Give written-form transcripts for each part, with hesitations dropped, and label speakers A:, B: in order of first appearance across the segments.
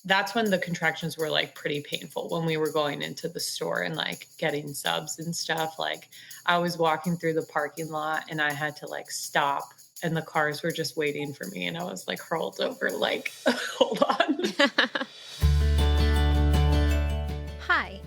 A: That's when the contractions were like pretty painful, when we were going into the store and like getting subs and stuff. Like I was walking through the parking lot and I had to like stop and the cars were just waiting for me. And I was like hurled over, like, hold on.
B: Hi,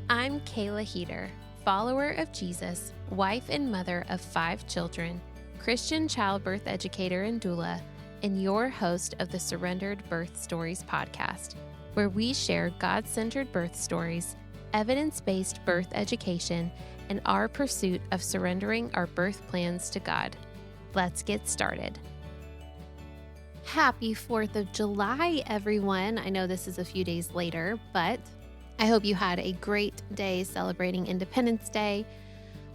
B: I'm Kayla Heater, follower of Jesus, wife and mother of 5 children, Christian childbirth educator and doula, and your host of the Surrendered Birth Stories podcast, where we share God-centered birth stories, evidence-based birth education, and our pursuit of surrendering our birth plans to God. Let's get started. Happy 4th of July, everyone. I know this is a few days later, but I hope you had a great day celebrating Independence Day,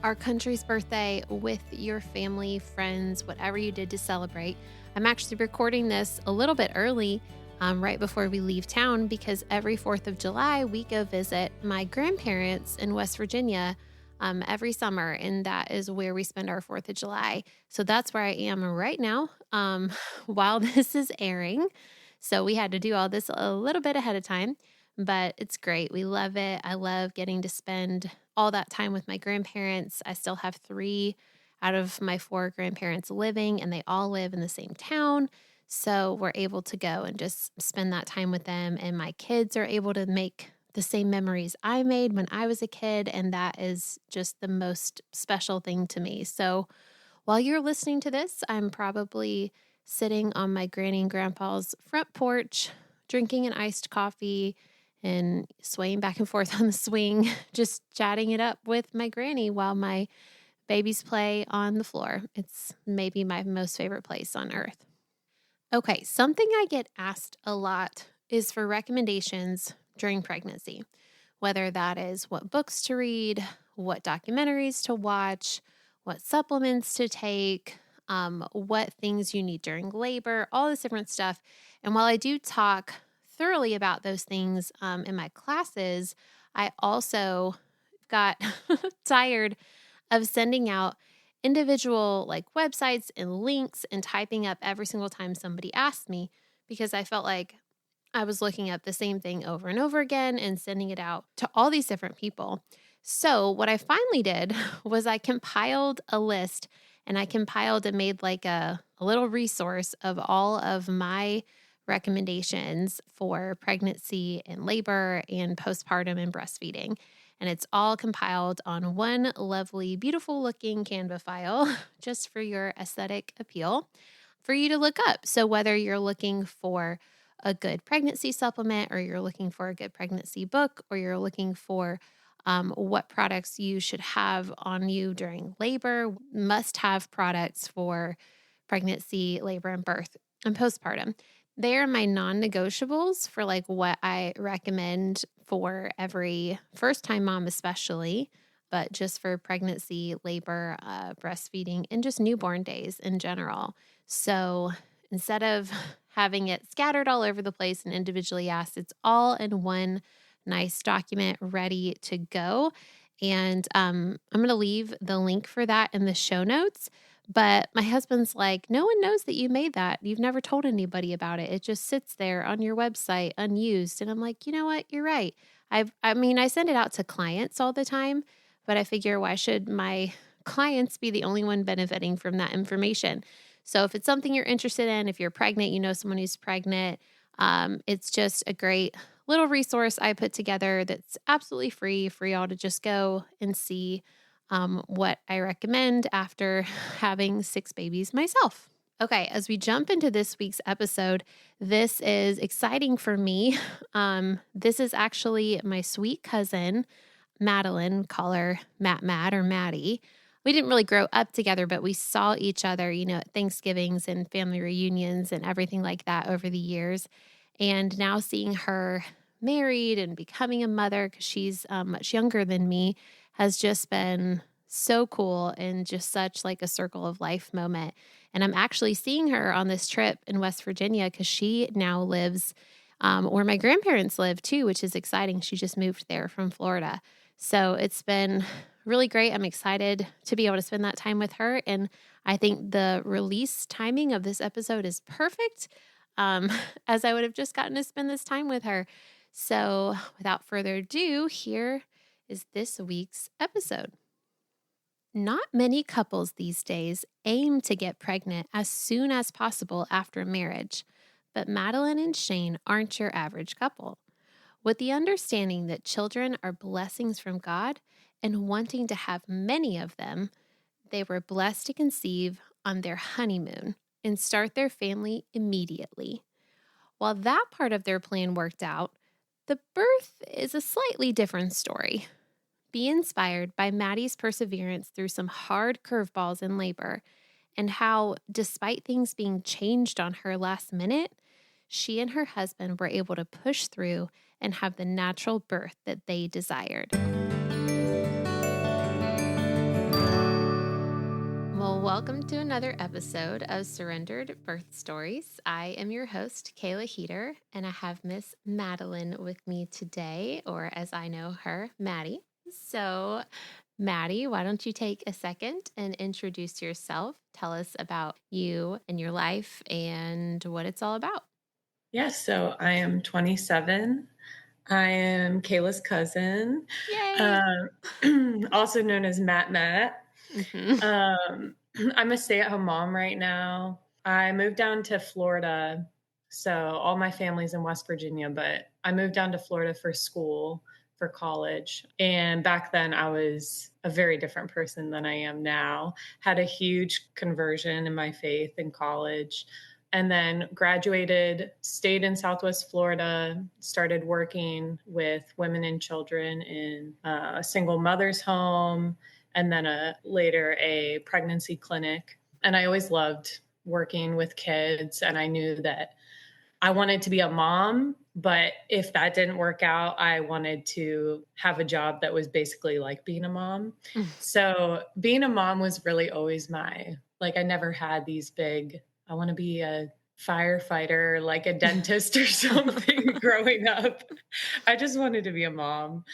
B: our country's birthday, with your family, friends, whatever you did to celebrate. I'm actually recording this a little bit early, right before we leave town, because every 4th of July, we go visit my grandparents in West Virginia every summer, and that is where we spend our 4th of July. So that's where I am right now while this is airing. So we had to do all this a little bit ahead of time, but it's great. We love it. I love getting to spend all that time with my grandparents. I still have 3 out of my 4 grandparents living, and they all live in the same town. So we're able to go and just spend that time with them. And my kids are able to make the same memories I made when I was a kid. And that is just the most special thing to me. So while you're listening to this, I'm probably sitting on my granny and grandpa's front porch, drinking an iced coffee and swaying back and forth on the swing, just chatting it up with my granny while my babies play on the floor. It's maybe my most favorite place on earth. Okay, something I get asked a lot is for recommendations during pregnancy, whether that is what books to read, what documentaries to watch, what supplements to take, what things you need during labor, all this different stuff. And while I do talk thoroughly about those things in my classes, I also got tired of sending out individual like websites and links and typing up every single time somebody asked me, because I felt like I was looking up the same thing over and over again and sending it out to all these different people. So what I finally did was I compiled a list, and I compiled and made like a little resource of all of my recommendations for pregnancy and labor and postpartum and breastfeeding. And it's all compiled on one lovely, beautiful looking Canva file just for your aesthetic appeal for you to look up. So whether you're looking for a good pregnancy supplement, or you're looking for a good pregnancy book, or you're looking for what products you should have on you during labor, must-have products for pregnancy, labor, and birth, and postpartum. They are my non-negotiables for like what I recommend for every first-time mom especially, but just for pregnancy, labor, breastfeeding, and just newborn days in general. So instead of having it scattered all over the place and individually asked, it's all in one nice document ready to go. And I'm going to leave the link for that in the show notes. But my husband's like, no one knows that you made that. You've never told anybody about it. It just sits there on your website unused. And I'm like, you know what? You're right. I send it out to clients all the time, but I figure, why should my clients be the only one benefiting from that information? So if it's something you're interested in, if you're pregnant, you know someone who's pregnant, it's just a great little resource I put together that's absolutely free for y'all to just go and see what I recommend after having 6 babies myself. Okay, as we jump into this week's episode, this is exciting for me. This is actually my sweet cousin, Matalin, call her Matt or Mattie. We didn't really grow up together, but we saw each other, at Thanksgivings and family reunions and everything like that over the years. And now seeing her married and becoming a mother, because she's much younger than me, has just been so cool and just such like a circle of life moment. And I'm actually seeing her on this trip in West Virginia, because she now lives where my grandparents live too, which is exciting. She just moved there from Florida. So it's been really great. I'm excited to be able to spend that time with her. And I think the release timing of this episode is perfect as I would have just gotten to spend this time with her. So without further ado, here is this week's episode. Not many couples these days aim to get pregnant as soon as possible after marriage, but Matalin and Shane aren't your average couple. With the understanding that children are blessings from God and wanting to have many of them, they were blessed to conceive on their honeymoon and start their family immediately. While that part of their plan worked out, the birth is a slightly different story. Be inspired by Mattie's perseverance through some hard curveballs in labor and how, despite things being changed on her last minute, she and her husband were able to push through and have the natural birth that they desired. Well, welcome to another episode of Surrendered Birth Stories. I am your host, Kayla Heater, and I have Miss Matalin with me today, or as I know her, Mattie. So, Mattie, why don't you take a second and introduce yourself? Tell us about you and your life and what it's all about.
A: Yes, so I am 27. I am Kayla's cousin,
B: Yay!
A: also known as Matt.
B: Mm-hmm.
A: I'm a stay-at-home mom right now. I moved down to Florida. So all my family's in West Virginia, but I moved down to Florida for school, for college. And back then I was a very different person than I am now. Had a huge conversion in my faith in college. And then graduated, stayed in Southwest Florida, started working with women and children in a single mother's home, and then later a pregnancy clinic. And I always loved working with kids, and I knew that I wanted to be a mom, but if that didn't work out, I wanted to have a job that was basically like being a mom. So being a mom was really always I never had these big, I want to be a firefighter, like a dentist or something growing up. I just wanted to be a mom.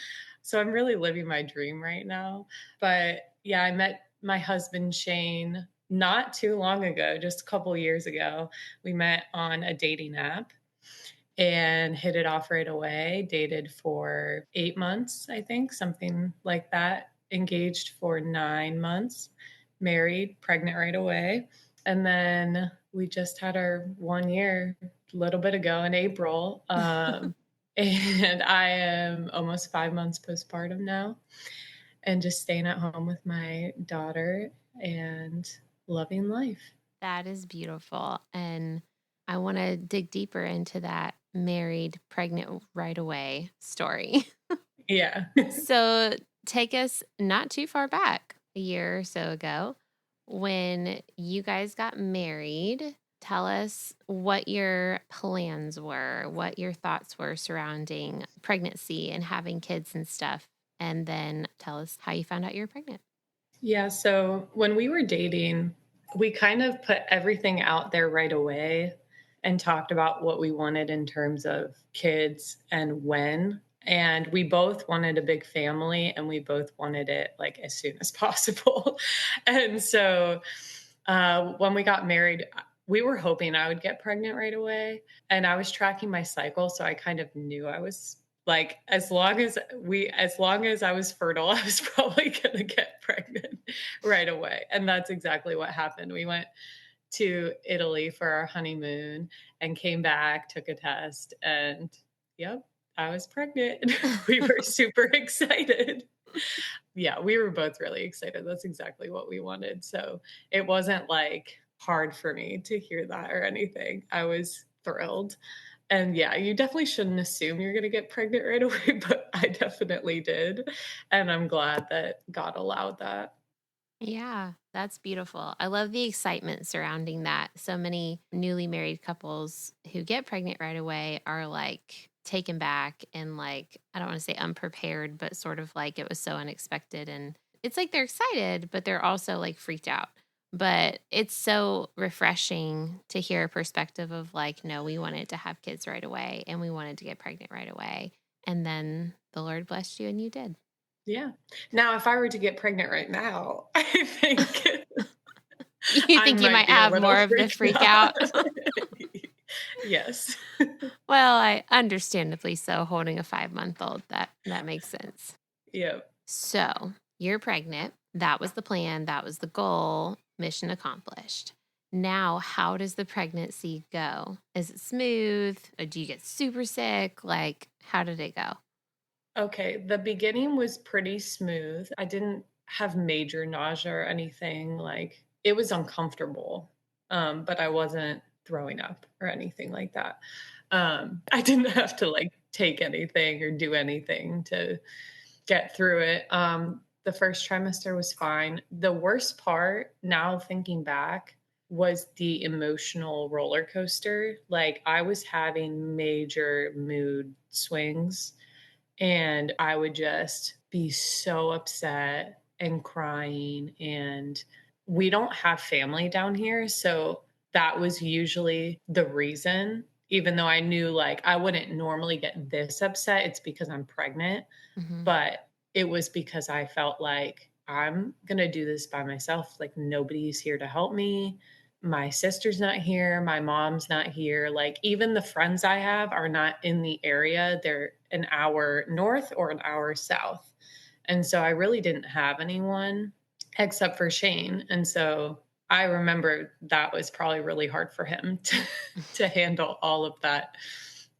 A: So I'm really living my dream right now. But yeah, I met my husband, Shane, not too long ago, just a couple years ago. We met on a dating app and hit it off right away. Dated for 8 months, I think, something like that. Engaged for 9 months, married, pregnant right away. And then we just had our 1 year a little bit ago in April. And I am almost 5 months postpartum now and just staying at home with my daughter and loving life.
B: That is beautiful. And I want to dig deeper into that married, pregnant right away story.
A: Yeah.
B: So take us not too far back, a year or so ago, when you guys got married. Tell us what your plans were, what your thoughts were surrounding pregnancy and having kids and stuff. And then tell us how you found out you were pregnant.
A: Yeah. So when we were dating, we kind of put everything out there right away and talked about what we wanted in terms of kids and when. And we both wanted a big family and we both wanted it like as soon as possible. And so when we got married, we were hoping I would get pregnant right away. And I was tracking my cycle. So I kind of knew I was like, as long as I was fertile, I was probably going to get pregnant right away. And that's exactly what happened. We went to Italy for our honeymoon and came back, took a test, and yep, I was pregnant. We were super excited. Yeah, we were both really excited. That's exactly what we wanted. So it wasn't like hard for me to hear that or anything. I was thrilled. And yeah, you definitely shouldn't assume you're going to get pregnant right away, but I definitely did. And I'm glad that God allowed that.
B: Yeah, that's beautiful. I love the excitement surrounding that. So many newly married couples who get pregnant right away are like taken back and like, I don't want to say unprepared, but sort of like it was so unexpected. And it's like they're excited, but they're also like freaked out. But it's so refreshing to hear a perspective of like, no, we wanted to have kids right away and we wanted to get pregnant right away. And then the Lord blessed you and you did.
A: Yeah. Now, if I were to get pregnant right now, I think
B: You
A: I
B: think you
A: might
B: might
A: be a
B: have
A: little
B: more of the
A: freaked
B: freak
A: out.
B: out?
A: Yes.
B: Well, I understandably so, holding a 5-month-old, that makes sense.
A: Yep.
B: So, you're pregnant. That was the plan, that was the goal, mission accomplished. Now, how does the pregnancy go? Is it smooth? Or do you get super sick? Like, how did it go?
A: Okay, the beginning was pretty smooth. I didn't have major nausea or anything, like, it was uncomfortable, but I wasn't throwing up or anything like that. I didn't have to, like, take anything or do anything to get through it. The first trimester was fine. The worst part, now thinking back, was the emotional roller coaster. Like, I was having major mood swings, and I would just be so upset and crying. And we don't have family down here. So that was usually the reason, even though I knew like I wouldn't normally get this upset. It's because I'm pregnant,
B: Mhm.
A: but it was because I felt like I'm going to do this by myself. Like nobody's here to help me. My sister's not here. My mom's not here. Like even the friends I have are not in the area. They're an hour north or an hour south. And so I really didn't have anyone except for Shane. And so I remember that was probably really hard for him to handle all of that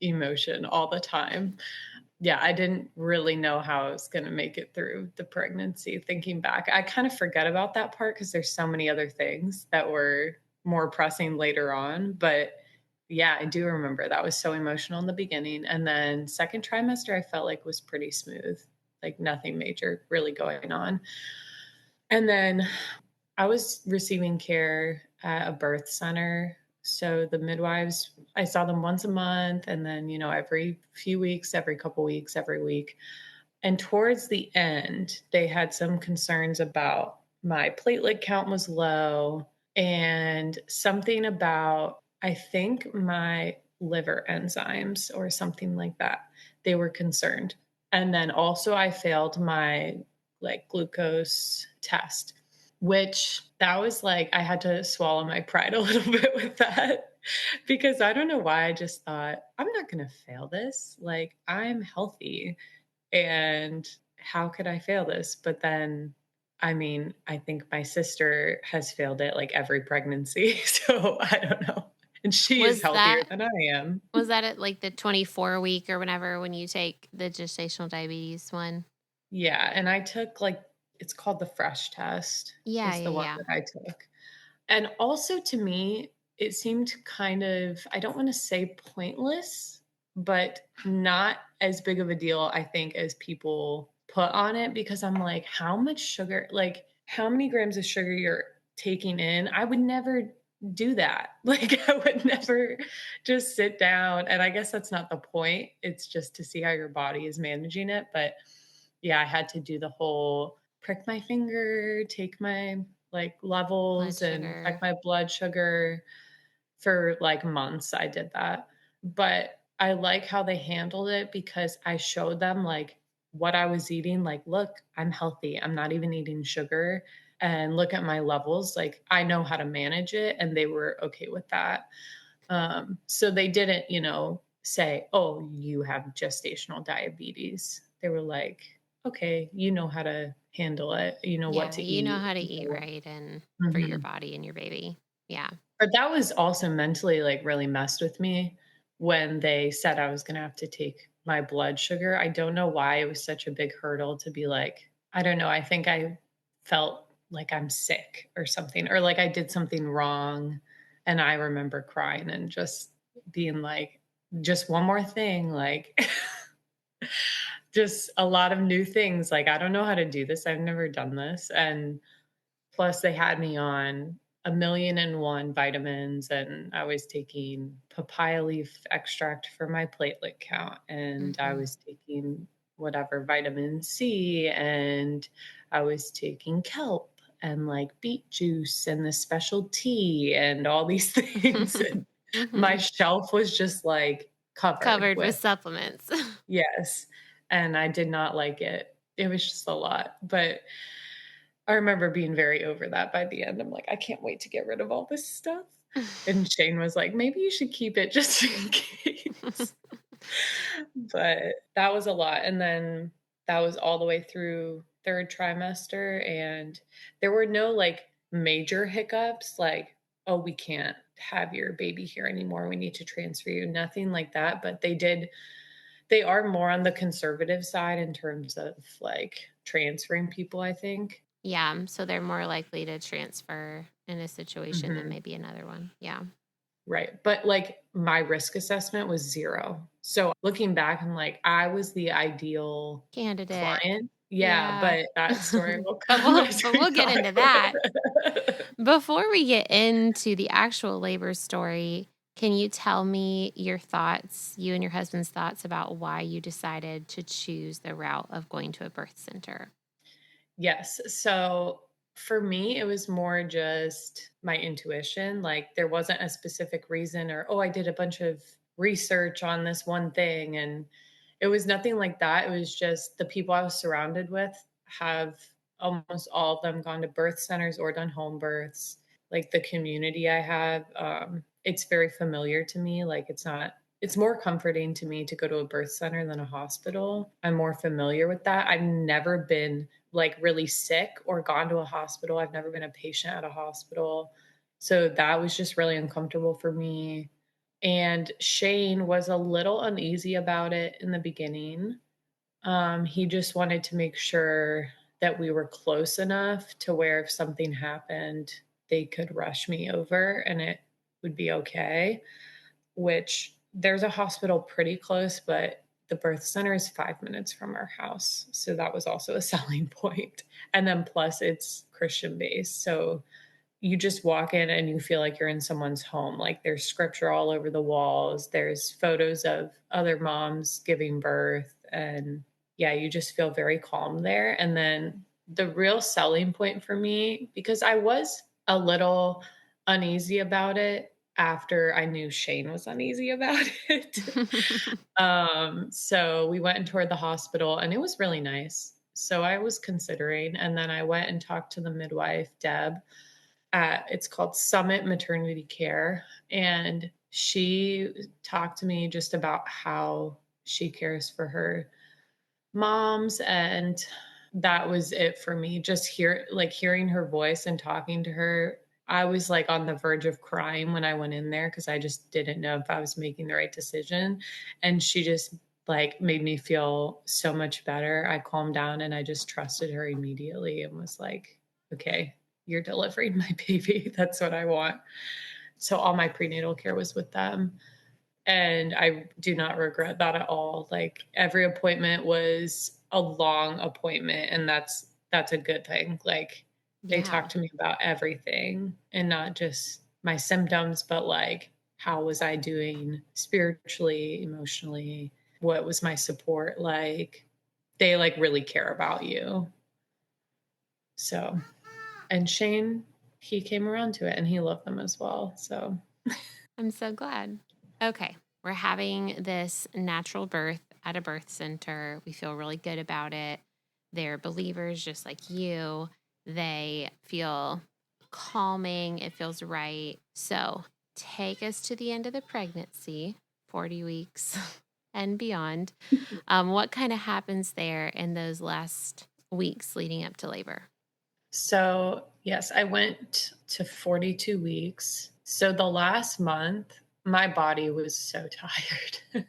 A: emotion all the time. Yeah, I didn't really know how I was gonna make it through the pregnancy, thinking back. I kind of forget about that part because there's so many other things that were more pressing later on, but yeah, I do remember that was so emotional in the beginning, and then 2nd trimester, I felt like was pretty smooth, like nothing major really going on. And then I was receiving care at a birth center. So the midwives, I saw them once a month and then, every few weeks, every couple weeks, every week. And towards the end, they had some concerns about my platelet count was low and something about, I think, my liver enzymes or something like that. They were concerned. And then also, I failed my like glucose test, which that was like, I had to swallow my pride a little bit with that because I don't know why I just thought, I'm not going to fail this. Like, I'm healthy and how could I fail this? But then, I mean, I think my sister has failed it like every pregnancy. So I don't know. And she is
B: Was
A: healthier
B: that
A: than I am.
B: was that at, like, the 24 week or whenever when you take the gestational diabetes one?
A: Yeah. And I took like, it's called the fresh test,
B: Yeah,
A: is
B: yeah,
A: the one
B: yeah.
A: that I took. And also to me, it seemed kind of, I don't want to say pointless, but not as big of a deal, I think, as people put on it because I'm like, how much sugar, like, how many grams of sugar you're taking in? I would never do that. Like, I would never just sit down. And I guess that's not the point. It's just to see how your body is managing it. But yeah, I had to do the whole prick my finger, take my like
B: Blood
A: levels and check
B: sugar.
A: my blood sugar for like months. I did that. But I like how they handled it because I showed them like what I was eating. Like, look, I'm healthy. I'm not even eating sugar. And look at my levels. Like, I know how to manage it. And they were okay with that. So they didn't, say, oh, you have gestational diabetes. They were like, okay, you know how to handle it, you know what
B: Yeah,
A: to
B: you know
A: eat.
B: how to eat right and for your
A: Mhm.
B: body and your baby. Yeah.
A: But that was also mentally like really messed with me when they said I was going to have to take my blood sugar. I don't know why it was such a big hurdle to be like, I don't know. I think I felt like I'm sick or something, or like I did something wrong. And I remember crying and just being like, just one more thing, like just a lot of new things. Like, I don't know how to do this. I've never done this. And plus, they had me on a million and one vitamins, and I was taking papaya leaf extract for my platelet count, and I
B: Mhm.
A: was taking whatever vitamin C, and I was taking kelp and like beet juice and this special tea and all these things. And my
B: Mhm.
A: shelf was just like covered
B: Covered with
A: with,
B: supplements.
A: yes. And I did not like it. It was just a lot. But I remember being very over that by the end. I'm like, I can't wait to get rid of all this stuff. And Shane was like, "Maybe you should keep it just in case." But that was a lot, and then that was all the way through 3rd trimester, and there were no, like, major hiccups, like, "Oh, we can't have your baby here anymore, we need to transfer you," nothing like that, but they are more on the conservative side in terms of, like, transferring people, I think.
B: Yeah, so they're more likely to transfer in a situation than
A: Mhm.
B: maybe another one. Yeah.
A: Right, but, like, my risk assessment was 0. So, looking back, I'm like, I was the ideal
B: Candidate.
A: client. Yeah,
B: Yeah.
A: but that story will
B: But
A: come as
B: we'll
A: we
B: get
A: go.
B: into that. Before we get into the actual labor story, can you tell me your thoughts, you and your husband's thoughts about why you decided to choose the route of going to a birth center?
A: Yes. So for me, it was more just my intuition. Like there wasn't a specific reason or, oh, I did a bunch of research on this one thing. And it was nothing like that. It was just the people I was surrounded with have almost all of them gone to birth centers or done home births. Like the community I have, it's very familiar to me. Like it's more comforting to me to go to a birth center than a hospital. I'm more familiar with that. I've never been like really sick or gone to a hospital. I've never been a patient at a hospital. So that was just really uncomfortable for me. And Shane was a little uneasy about it in the beginning. He just wanted to make sure that we were close enough to where if something happened, they could rush me over and it would be okay, which there's a hospital pretty close, but the birth center is 5 minutes from our house. So that was also a selling point. And then plus it's Christian based. So you just walk in and you feel like you're in someone's home. Like there's scripture all over the walls, there's photos of other moms giving birth. And yeah, you just feel very calm there. And then the real selling point for me, because I was a little uneasy about it after I knew Shane was uneasy about it. So we went and toured the hospital and it was really nice. So I was considering, and then I went and talked to the midwife, Deb, at it's called Summit Maternity Care. And she talked to me just about how she cares for her moms. And that was it for me. Just hearing her voice and talking to her. I was like on the verge of crying when I went in there because I just didn't know if I was making the right decision. And she just like made me feel so much better. I calmed down and I just trusted her immediately and was like, okay, you're delivering my baby. That's what I want. So all my prenatal care was with them. And I do not regret that at all. Like every appointment was a long appointment and that's a good thing. Like they
B: Yeah.
A: talked to me about everything and not just my symptoms, but like how was I doing spiritually, emotionally? What was my support like? They like really care about you. So, and Shane, he came around to it and he loved them as well. So,
B: I'm so glad. Okay. We're having this natural birth at a birth center. We feel really good about it. They're believers just like you. They feel calming. It feels right. So take us to the end of the pregnancy, 40 weeks and beyond. What kind of happens there in those last weeks leading up to labor?
A: so yes, I went to 42 weeks. So the last month, my body was so tired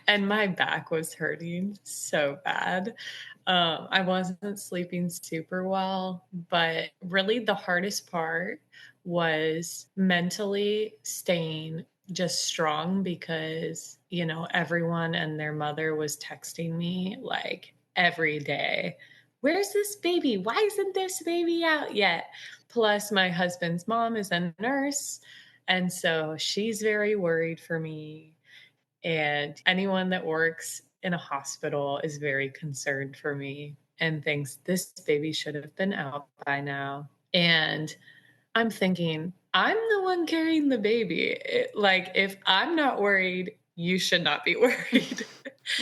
A: and my back was hurting so bad. I wasn't sleeping super well, but really the hardest part was mentally staying just strong because, everyone and their mother was texting me like every day. Where's this baby? Why isn't this baby out yet? Plus, my husband's mom is a nurse. And so she's very worried for me. And anyone that works in a hospital is very concerned for me and thinks this baby should have been out by now. And I'm thinking, I'm the one carrying the baby. Like, if I'm not worried, you should not be worried.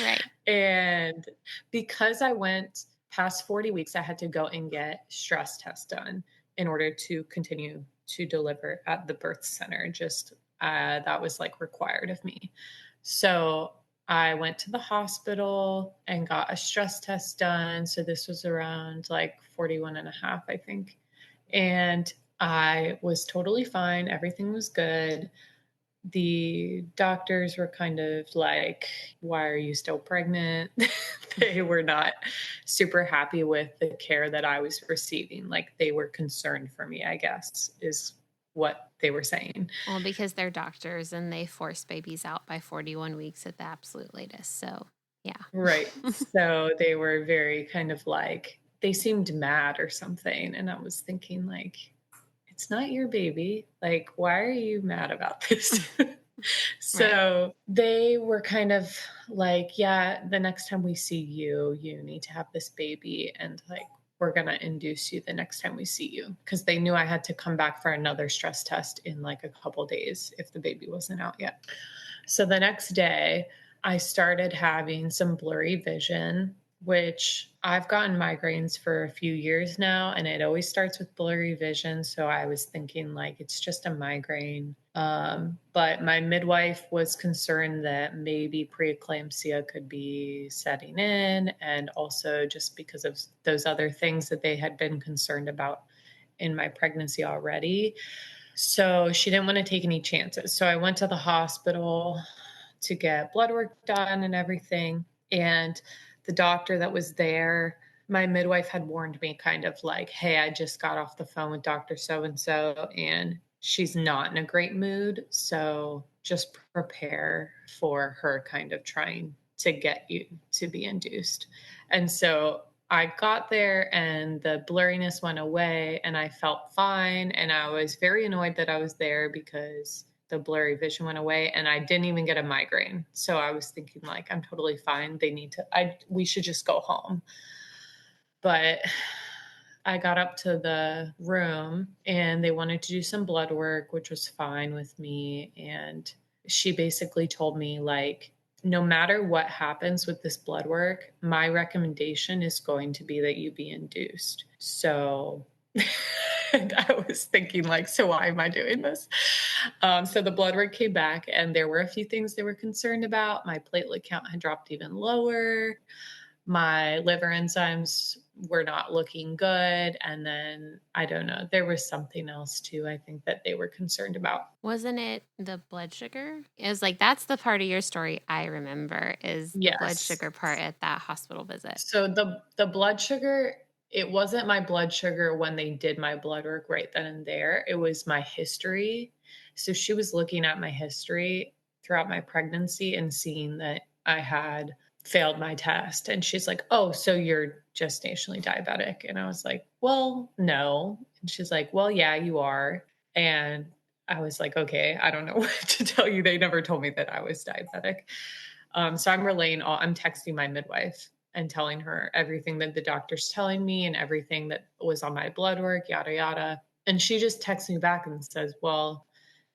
B: Right.
A: And because I went past 40 weeks, I had to go and get stress tests done in order to continue to deliver at the birth center. Just that was like required of me. So I went to the hospital and got a stress test done. So this was around like 41 and a half, I think. And I was totally fine. Everything was good. The doctors were kind of like, why are you still pregnant? They were not super happy with the care that I was receiving. Like they were concerned for me, I guess, is what they were saying.
B: Well, because they're doctors and they force babies out by 41 weeks at the absolute latest. So, yeah.
A: Right. So they were very kind of like, they seemed mad or something. And I was thinking, like, it's not your baby. Like, why are you mad about this?
B: Right.
A: So they were kind of like, yeah, the next time we see you, you need to have this baby. And like, we're going to induce you the next time we see you. Cause they knew I had to come back for another stress test in like a couple days if the baby wasn't out yet. So the next day, I started having some blurry vision, which I've gotten migraines for a few years now, and it always starts with blurry vision. So I was thinking, like, it's just a migraine. But my midwife was concerned that maybe preeclampsia could be setting in, and also just because of those other things that they had been concerned about in my pregnancy already. So she didn't want to take any chances. So I went to the hospital to get blood work done and everything. And the doctor that was there, my midwife had warned me kind of like, hey, I just got off the phone with Dr. So and so, and she's not in a great mood. So just prepare for her kind of trying to get you to be induced. And so I got there and the blurriness went away and I felt fine. And I was very annoyed that I was there because the blurry vision went away and I didn't even get a migraine. So I was thinking like, I'm totally fine. We should just go home. But I got up to the room and they wanted to do some blood work, which was fine with me. And she basically told me, like, no matter what happens with this blood work, my recommendation is going to be that you be induced. So and I was thinking, like, so why am I doing this? So the blood work came back, and there were a few things they were concerned about. My platelet count had dropped even lower. My liver enzymes were not looking good. And then I don't know, there was something else too, I think that they were concerned about.
B: Wasn't it the blood sugar? It was like, that's the part of your story I remember is the blood
A: Yes.
B: sugar part at that hospital visit.
A: So the blood sugar, it wasn't my blood sugar when they did my blood work right then and there. It was my history. So she was looking at my history throughout my pregnancy and seeing that I had failed my test. And she's like, "Oh, so you're gestationally diabetic." And I was like, "Well, no." And she's like, "Well, yeah, you are." And I was like, "Okay, I don't know what to tell you. They never told me that I was diabetic." So I'm texting my midwife and telling her everything that the doctor's telling me and everything that was on my blood work, yada, yada. And she just texts me back and says, well,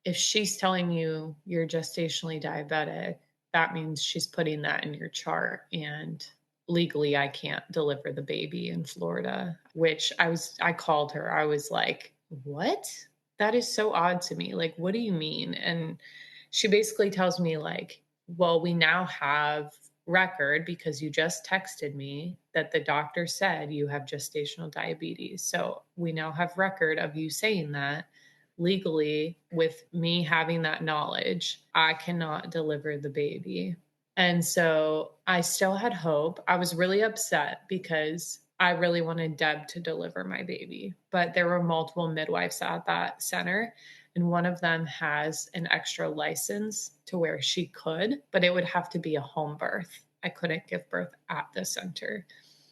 A: if she's telling you you're gestationally diabetic, that means she's putting that in your chart. And legally, I can't deliver the baby in Florida, which I called her. I was like, what? That is so odd to me. Like, what do you mean? And she basically tells me, like, well, we now have record because you just texted me that the doctor said you have gestational diabetes. So we now have record of you saying that legally. With me having that knowledge, I cannot deliver the baby. And so I still had hope. I was really upset because I really wanted Deb to deliver my baby, but there were multiple midwives at that center. And one of them has an extra license to where she could, but it would have to be a home birth. I couldn't give birth at the center.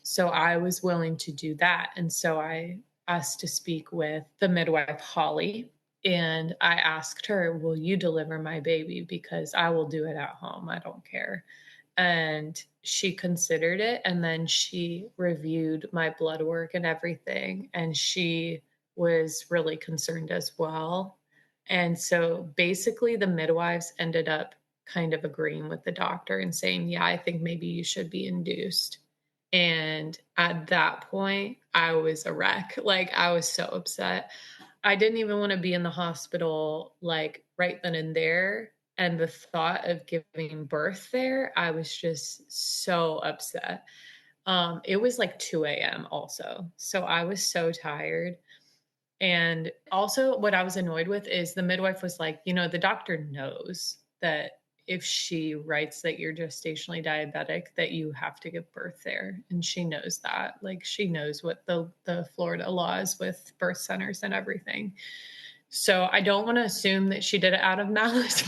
A: So I was willing to do that. And so I asked to speak with the midwife, Holly, and I asked her, will you deliver my baby? Because I will do it at home. I don't care. And she considered it. And then she reviewed my blood work and everything. And she was really concerned as well. And so basically, the midwives ended up kind of agreeing with the doctor and saying, yeah, I think maybe you should be induced. And at that point, I was a wreck. Like, I was so upset. I didn't even wanna be in the hospital, like, right then and there, and the thought of giving birth there, I was just so upset. It was, like, 2 a.m. also, so I was so tired, and also what I was annoyed with is the midwife was like, "You know, the doctor knows that if she writes that you're gestationally diabetic, that you have to give birth there," and she knows that, like, she knows what the Florida law is with birth centers and everything. So I don't wanna assume that she did it out of malice,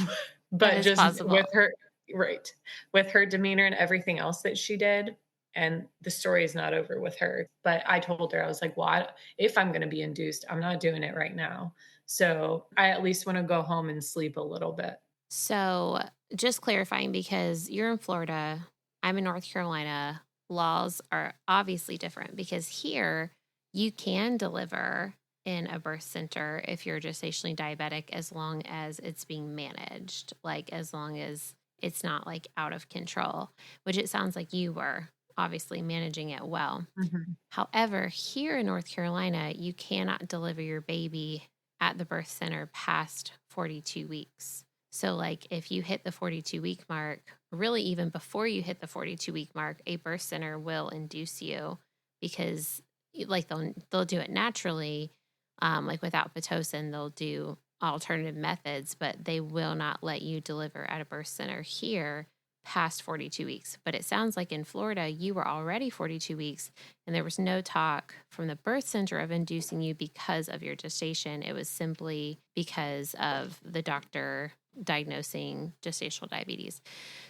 B: That
A: but
B: is
A: just
B: possible.
A: with her right, with her demeanor and everything else that she did, and the story is not over with her, but I told her, I was like, "Well, if I'm gonna be induced, I'm not doing it right now. So I at least wanna go home and sleep a little bit."
B: So, just clarifying because you're in Florida, I'm in North Carolina, laws are obviously different because here you can deliver in a birth center if you're gestationally diabetic as long as it's being managed, like as long as it's not like out of control, which it sounds like you were obviously managing it well.
A: Mhm.
B: However, here in North Carolina, you cannot deliver your baby at the birth center past 42 weeks. So, like, if you hit the 42-week mark, really, even before you hit the 42-week mark, a birth center will induce you because, like, they'll do it naturally, like without pitocin, they'll do alternative methods, but they will not let you deliver at a birth center here past 42 weeks. But it sounds like in Florida, you were already 42 weeks and there was no talk from the birth center of inducing you because of your gestation. It was simply because of the doctor diagnosing gestational diabetes.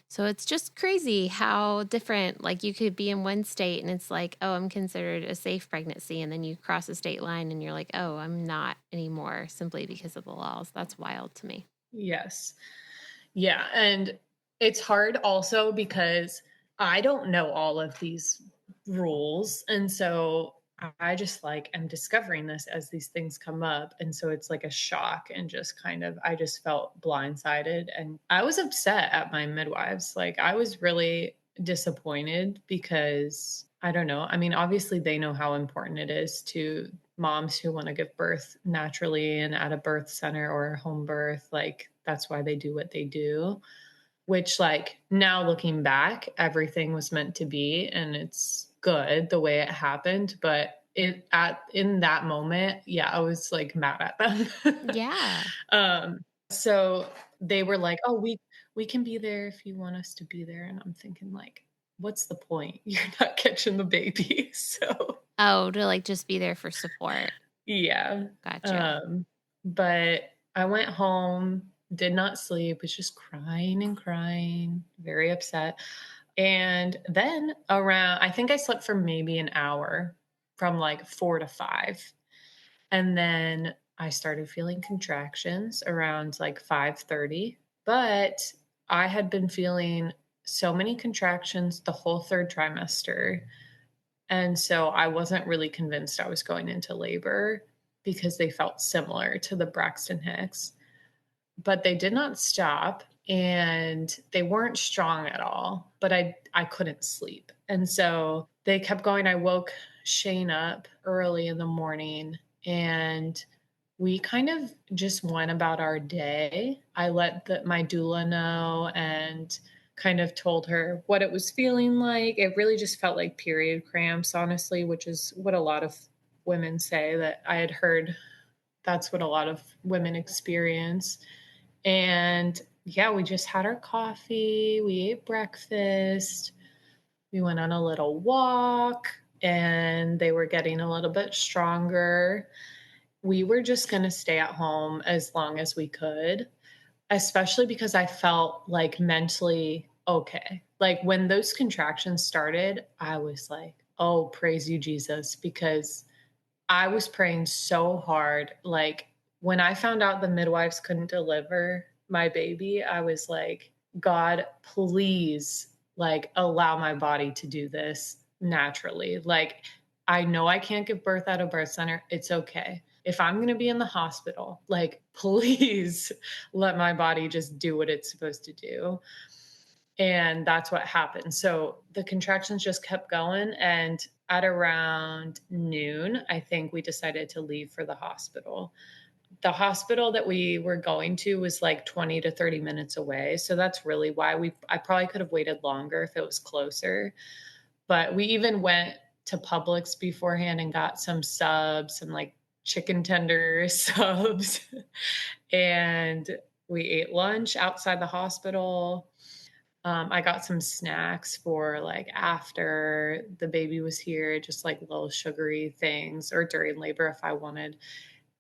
B: So it's just crazy how different, like you could be in one state and it's like, oh, I'm considered a safe pregnancy. And then you cross a state line and you're like, oh, I'm not anymore simply because of the laws. That's wild to me.
A: Yes. Yeah, and it's hard also because I don't know all of these rules, and so I just, like, am discovering this as these things come up, and so it's like a shock and just kind of I just felt blindsided, and I was upset at my midwives, like, I was really disappointed because I don't know, I mean, obviously, they know how important it is to moms who wanna give birth naturally and at a birth center or a home birth, like, that's why they do what they do, which, like, now looking back, everything was meant to be, and it's good the way it happened, but in that moment, yeah, I was, like, mad at them.
B: Yeah.
A: Um, so they were like, "Oh, we can be there if you want us to be there," and I'm thinking, like, "What's the point? You're not catching the baby." So
B: Oh, to like just be there for support.
A: yeah.
B: Gotcha.
A: Um, but I went home, did not sleep, was just crying and crying, very upset. And then around, I think I slept for maybe an hour from like 4 to 5. And then I started feeling contractions around like 5:30. But I had been feeling so many contractions the whole third trimester, and so I wasn't really convinced I was going into labor because they felt similar to the Braxton Hicks, but they did not stop and they weren't strong at all, but I couldn't sleep. And so they kept going. I woke Shane up early in the morning and we kind of just went about our day. I let my doula know and kind of told her what it was feeling like. It really just felt like period cramps, honestly, which is what a lot of women say that I had heard that's what a lot of women experience. And yeah, we just had our coffee, we ate breakfast, we went on a little walk, and they were getting a little bit stronger. We were just going to stay at home as long as we could, especially because I felt like mentally okay. Like when those contractions started, I was like, oh, praise you, Jesus, because I was praying so hard. Like when I found out the midwives couldn't deliver my baby, I was like, God, please, like, allow my body to do this naturally. Like, I know I can't give birth at a birth center. It's okay. If I'm going to be in the hospital, like, please let my body just do what it's supposed to do. And that's what happened. So the contractions just kept going. And at around noon, I think we decided to leave for the hospital. The hospital that we were going to was like 20 to 30 minutes away. So that's really why I probably could have waited longer if it was closer. But we even went to Publix beforehand and got some subs, some like chicken tender subs. And we ate lunch outside the hospital. I got some snacks for like after the baby was here, just like little sugary things, or during labor if I wanted.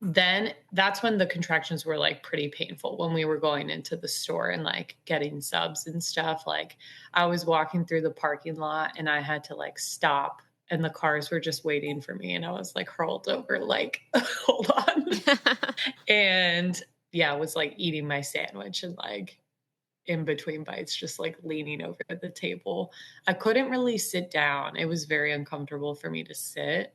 A: Then that's when the contractions were like pretty painful when we were going into the store and like getting subs and stuff. Like I was walking through the parking lot and I had to like stop and the cars were just waiting for me and I was like hurled over like hold on. And yeah, I was like eating my sandwich and like in between bites, just like leaning over at the table. I couldn't really sit down. It was very uncomfortable for me to sit.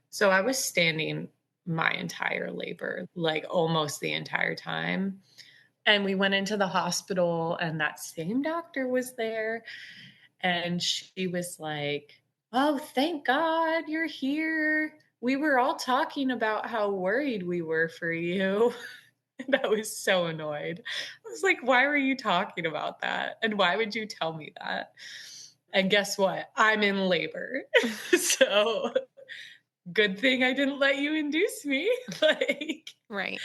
A: So I was standing my entire labor, like almost the entire time. And we went into the hospital, and that same doctor was there. And she was like, "Oh, thank God you're here. We were all talking about how worried we were for you." And I was so annoyed. I was like, "Why were you talking about that? And why would you tell me that?" And guess what? I'm in labor. So good thing I didn't let you induce me. Like,
B: Right.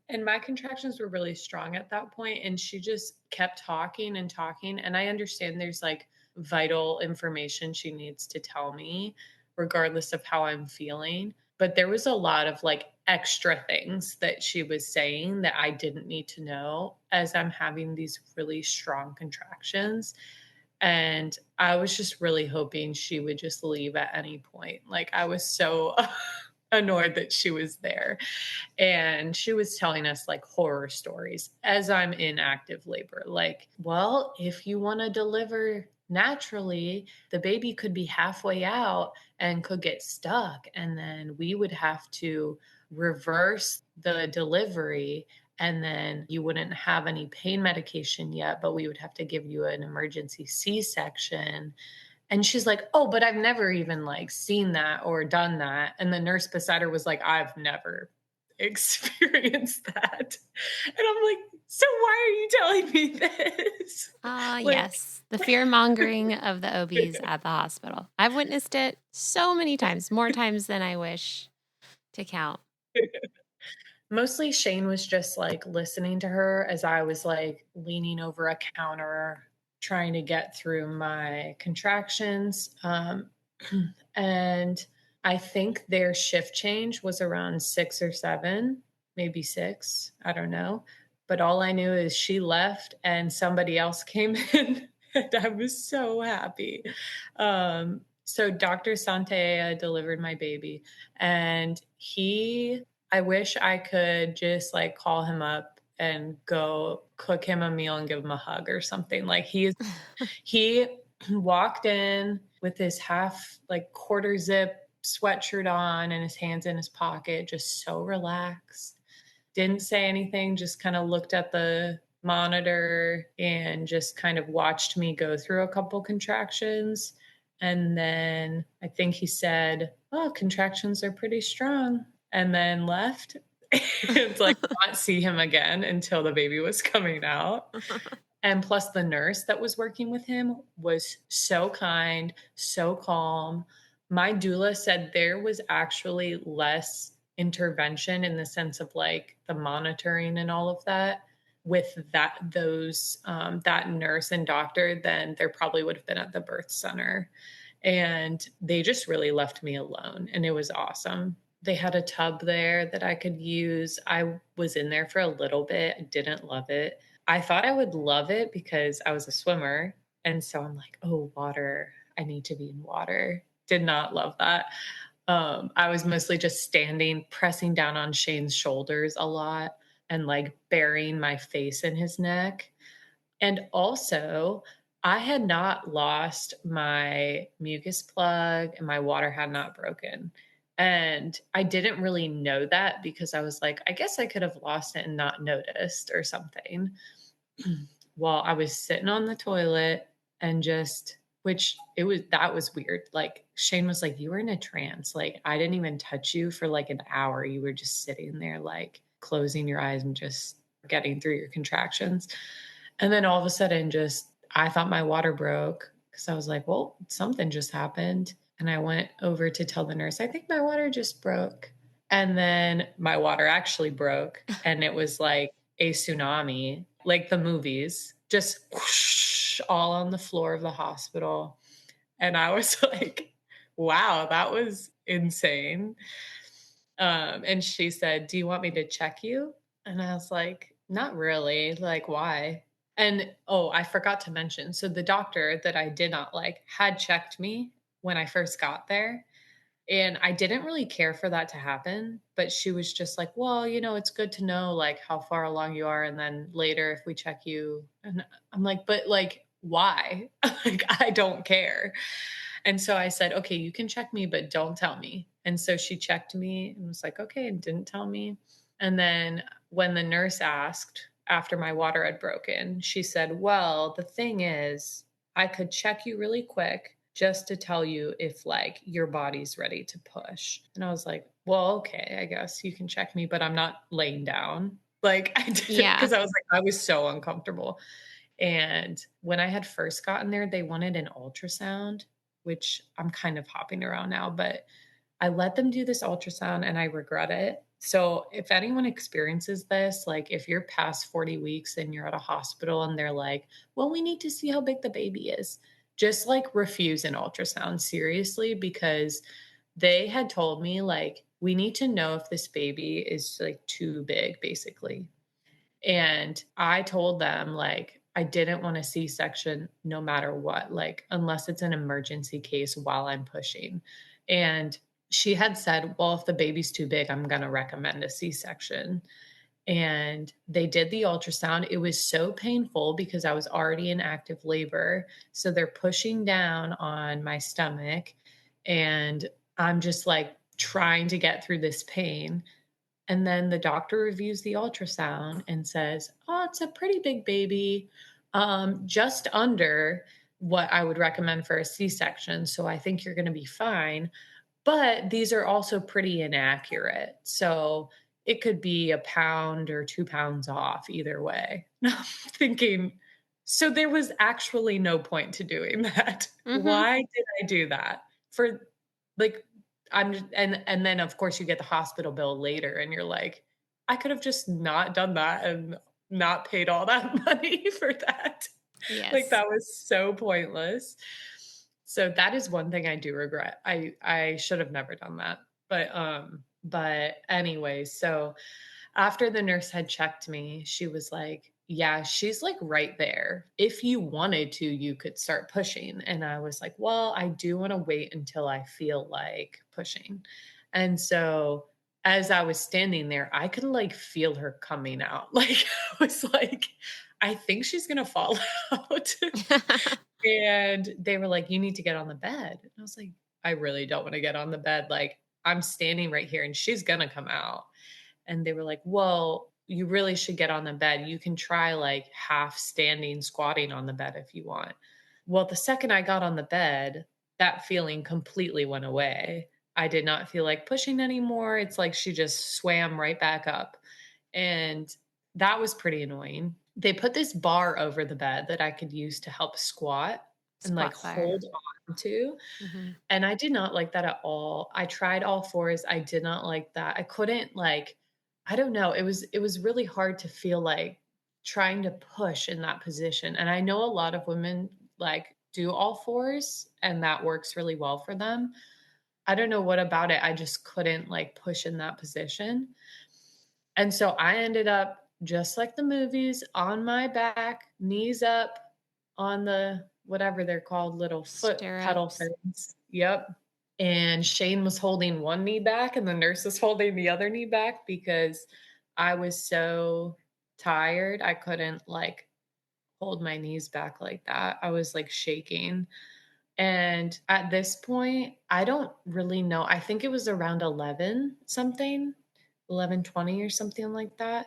A: and my contractions were really strong at that point, and she just kept talking and talking. And I understand there's like vital information she needs to tell me, regardless of how I'm feeling. But there was a lot of like extra things that she was saying that I didn't need to know as I'm having these really strong contractions. And I was just really hoping she would just leave at any point. Like, I was so annoyed that she was there. And she was telling us like horror stories as I'm in active labor. Like, well, if you want to deliver naturally, the baby could be halfway out and could get stuck. And then we would have to reverse the delivery. And then you wouldn't have any pain medication yet, but we would have to give you an emergency C section. And she's like, "Oh, but I've never even like seen that or done that." And the nurse beside her was like, "I've never experienced that." And I'm like, "So why are you telling me this?"
B: Ah,
A: Like,
B: yes. The fear mongering of the OBs at the hospital. I've witnessed it so many times, more times than I wish to count.
A: mostly Shane was just like listening to her as I was like leaning over a counter trying to get through my contractions. And I think their shift change was around 6 or 7, maybe 6. I don't know. But all I knew is she left and somebody else came in. And I was so happy. So Dr. Sante delivered my baby, and I wish I could just like call him up and go cook him a meal and give him a hug or something. Like he walked in with his half like quarter zip sweatshirt on and his hands in his pocket, just so relaxed. Didn't say anything, just kind of looked at the monitor and just kind of watched me go through a couple contractions. And then I think he said, "Oh, contractions are pretty strong," and then left. And like not see him again until the baby was coming out. And plus, the nurse that was working with him was so kind, so calm. My doula said there was actually less intervention in the sense of like the monitoring and all of that with that nurse and doctor than there probably would have been at the birth center. And they just really left me alone, and it was awesome. They had a tub there that I could use. I was in there for a little bit. I didn't love it. I thought I would love it because I was a swimmer, and so I'm like, "Oh, water. I need to be in water." Did not love that. I was mostly just standing, pressing down on Shane's shoulders a lot and like burying my face in his neck. And also, I had not lost my mucus plug and my water had not broken. And I didn't really know that because I was like, I guess I could have lost it and not noticed or something. While I was sitting on the toilet and just which that was weird. Like Shane was like, "You were in a trance. Like I didn't even touch you for like an hour. You were just sitting there, like closing your eyes and just getting through your contractions." And then all of a sudden, just I thought my water broke because I was like, "Well, something just happened." And I went over to tell the nurse, "I think my water just broke." And then my water actually broke, and it was like a tsunami, like the movies, just whoosh, all on the floor of the hospital. And I was like, wow, that was insane. And she said, "Do you want me to check you?" And I was like, "Not really. Like, why?" And oh, I forgot to mention. So the doctor that I did not like had checked me when I first got there. And I didn't really care for that to happen, but she was just like, "Well, it's good to know like how far along you are and then later if we check you." And I'm like, "But like why?" Like I don't care. And so I said, "Okay, you can check me, but don't tell me." And so she checked me and was like, "Okay," and didn't tell me. And then when the nurse asked after my water had broken, she said, "Well, the thing is, I could check you really quick just to tell you if like your body's ready to push." And I was like, "Well, okay, I guess you can check me, but I'm not laying down." Like I did
B: Yeah.
A: because I was like, I was so uncomfortable. And when I had first gotten there, they wanted an ultrasound, which I'm kind of hopping around now, but I let them do this ultrasound and I regret it. So if anyone experiences this, like if you're past 40 weeks and you're at a hospital and they're like, "Well, we need to see how big the baby is," just like refuse an ultrasound seriously because they had told me like we need to know if this baby is like too big basically. And I told them, like, I didn't want a C-section no matter what, like, unless it's an emergency case while I'm pushing. And she had said, "Well, if the baby's too big, I'm gonna recommend a C-section." And they did the ultrasound. It was so painful because I was already in active labor. So they're pushing down on my stomach, and I'm just like trying to get through this pain. And then the doctor reviews the ultrasound and says, "Oh, it's a pretty big baby, just under what I would recommend for a C-section. So I think you're going to be fine. But these are also pretty inaccurate. So it could be a pound or 2 pounds off either way." I'm thinking, so there was actually no point to doing that.
B: Mhm.
A: Why did I do that? For like, and then of course you get the hospital bill later and you're like, I could have just not done that and not paid all that money for that. Like
B: Yes.
A: that was so pointless. So that is one thing I do regret. I should have never done that. But anyway, so after the nurse had checked me, she was like, "Yeah, she's like right there. If you wanted to, you could start pushing." And I was like, "Well, I do want to wait until I feel like pushing." And so as I was standing there, I could like feel her coming out. Like I was like, I think she's gonna fall out. And they were like, "You need to get on the bed." And I was like, "I really don't wanna get on the bed, like, I'm standing right here and she's gonna come out." And they were like, "Well, you really should get on the bed. You can try, like, half standing, squatting on the bed if you want." Well, the second I got on the bed, that feeling completely went away. I did not feel like pushing anymore. It's like she just swam right back up, and that was pretty annoying. They put this bar over the bed that I could use to help squat and, like,
B: Squat bar.
A: hold on to,
B: Mhm.
A: and I did not like that at all. I tried all 4s, I did not like that. I couldn't, like I don't know, it was really hard to feel like trying to push in that position, and I know a lot of women, like, do all 4s, and that works really well for them. I don't know what about it, I just couldn't, like, push in that position. And so I ended up just like the movies on my back, knees up on the whatever they're called, little foot pedal
B: Stirrups.
A: things. Yep. And Shane was holding one knee back and the nurse was holding the other knee back because I was so tired. I couldn't like hold my knees back like that. I was like shaking. And at this point, I don't really know. I think it was around 11 something, 11:20 or something like that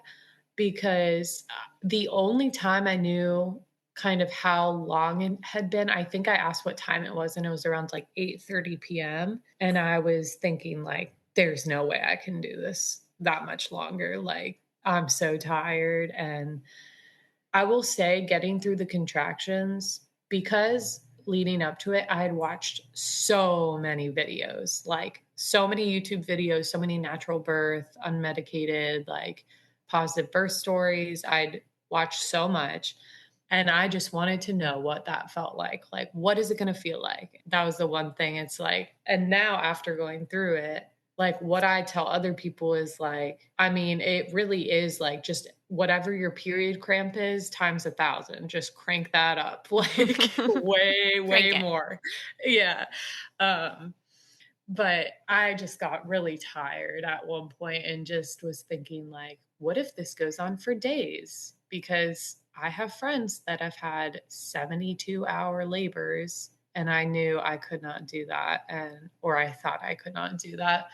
A: because the only time I knew kind of how long it had been. I think I asked what time it was, and it was around like 8:30 PM. And I was thinking, like, there's no way I can do this that much longer. Like, I'm so tired. And I will say, getting through the contractions, because leading up to it, I had watched so many videos, like so many YouTube videos, so many natural birth, unmedicated, like positive birth stories. I'd watched so much. And I just wanted to know what that felt like. Like, what is it going to feel like? That was the one thing. It's like, and now after going through it, like what I tell other people is like, I mean, it really is like just whatever your period cramp is times 1,000, just crank that up like way,
B: Crank
A: way
B: it.
A: more. Yeah. Um, but I just got really tired at one point and just was thinking, like, what if this goes on for days? Because I have friends that have had 72-hour labors, and I knew I could not do that, and or I thought I could not do that.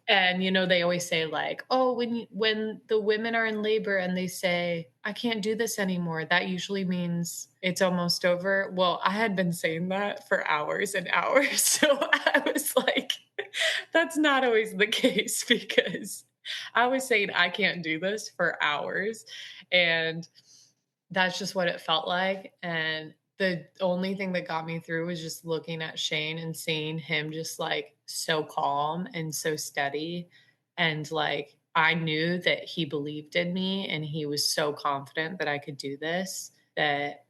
A: And they always say, like, oh, when the women are in labor and they say, I can't do this anymore, that usually means it's almost over. Well, I had been saying that for hours and hours. So I was like, that's not always the case, because I was saying I can't do this for hours. And that's just what it felt like. And the only thing that got me through was just looking at Shane and seeing him just like so calm and so steady. And like, I knew that he believed in me and he was so confident that I could do this, that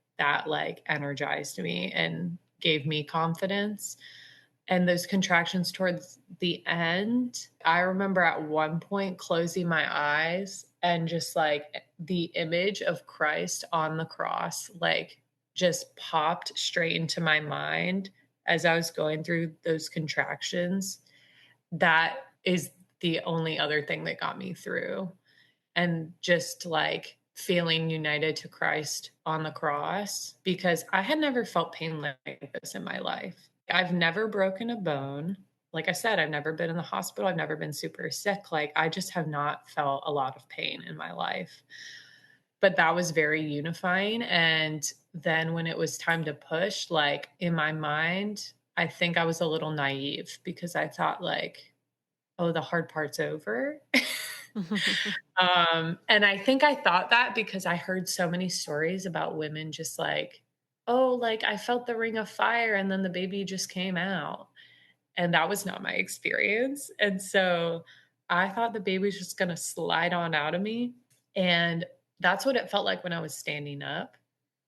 A: like energized me and gave me confidence. And those contractions towards the end, I remember at one point closing my eyes and just like the image of Christ on the cross, like just popped straight into my mind as I was going through those contractions. That is the only other thing that got me through. And just like feeling united to Christ on the cross, because I had never felt pain like this in my life. I've never broken a bone. Like I said, I've never been in the hospital. I've never been super sick. Like, I just have not felt a lot of pain in my life. But that was very unifying. And then when it was time to push, like in my mind, I think I was a little naive because I thought, like, oh, the hard part's over. And I think I thought that because I heard so many stories about women just like, oh, like I felt the ring of fire and then the baby just came out. And that was not my experience. And so I thought the baby was just going to slide on out of me. And that's what it felt like when I was standing up.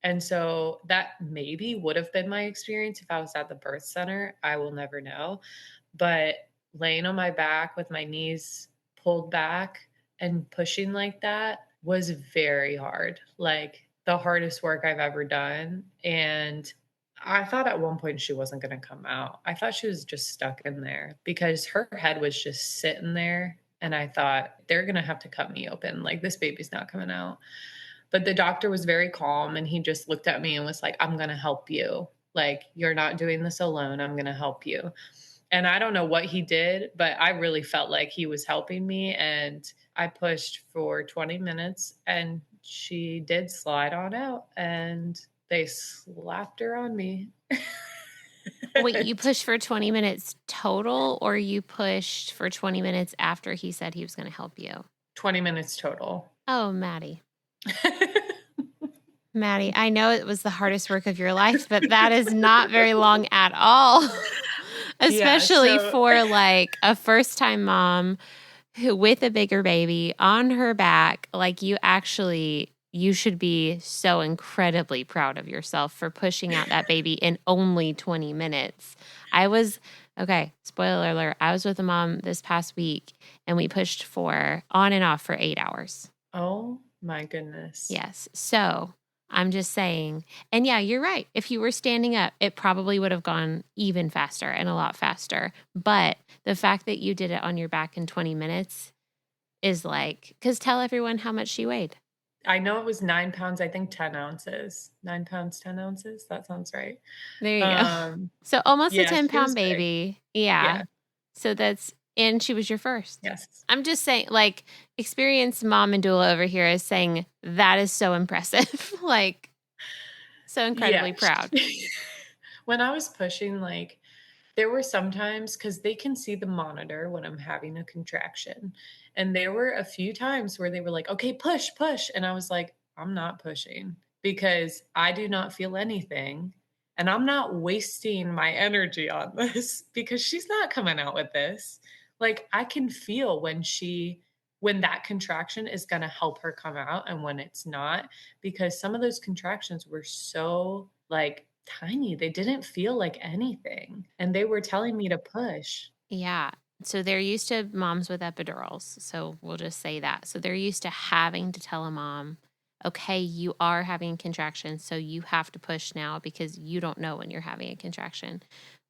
A: And so that maybe would have been my experience if I was at the birth center. I will never know. But laying on my back with my knees pulled back and pushing like that was very hard, like the hardest work I've ever done. And I thought at one point she wasn't going to come out. I thought she was just stuck in there because her head was just sitting there. And I thought, they're going to have to cut me open. Like, this baby's not coming out. But the doctor was very calm and he just looked at me and was like, I'm going to help you. Like, you're not doing this alone. I'm going to help you. And I don't know what he did, but I really felt like he was helping me. And I pushed for 20 minutes and she did slide on out and they slapped her on me.
B: Wait, you pushed for 20 minutes total, or you pushed for 20 minutes after he said he was going to help you?
A: 20 minutes total.
B: Oh, Mattie. Mattie, I know it was the hardest work of your life, but that is not very long at all. Especially for like a first-time mom who with a bigger baby on her back. Like, you should be so incredibly proud of yourself for pushing out that baby in only 20 minutes. Okay, spoiler alert, I was with a mom this past week and we pushed for on and off for 8 hours.
A: Oh my goodness.
B: Yes. So I'm just saying, and yeah, you're right. If you were standing up, it probably would have gone even faster and a lot faster. But the fact that you did it on your back in 20 minutes is like, because tell everyone how much she weighed.
A: I know it was 9 pounds, I think 10 ounces. 9 pounds, 10 ounces. That sounds right.
B: There you go. So almost a 10-pound baby. Yeah. So and she was your first.
A: Yes.
B: I'm just saying, like, experienced mom and doula over here is saying that is so impressive. Like, So
A: Yeah.
B: incredibly proud.
A: When I was pushing, like, there were sometimes because they can see the monitor when I'm having a contraction, and there were a few times where they were like, "Okay, push, push," and I was like, "I'm not pushing because I do not feel anything, and I'm not wasting my energy on this because she's not coming out with this." Like, I can feel when that contraction is gonna help her come out and when it's not, because some of those contractions were so, like, tiny, they didn't feel like anything, and they were telling me to push.
B: Yeah. So they're used to moms with epidurals. So we'll just say that. So they're used to having to tell a mom, okay, you are having contractions. So you have to push now because you don't know when you're having a contraction.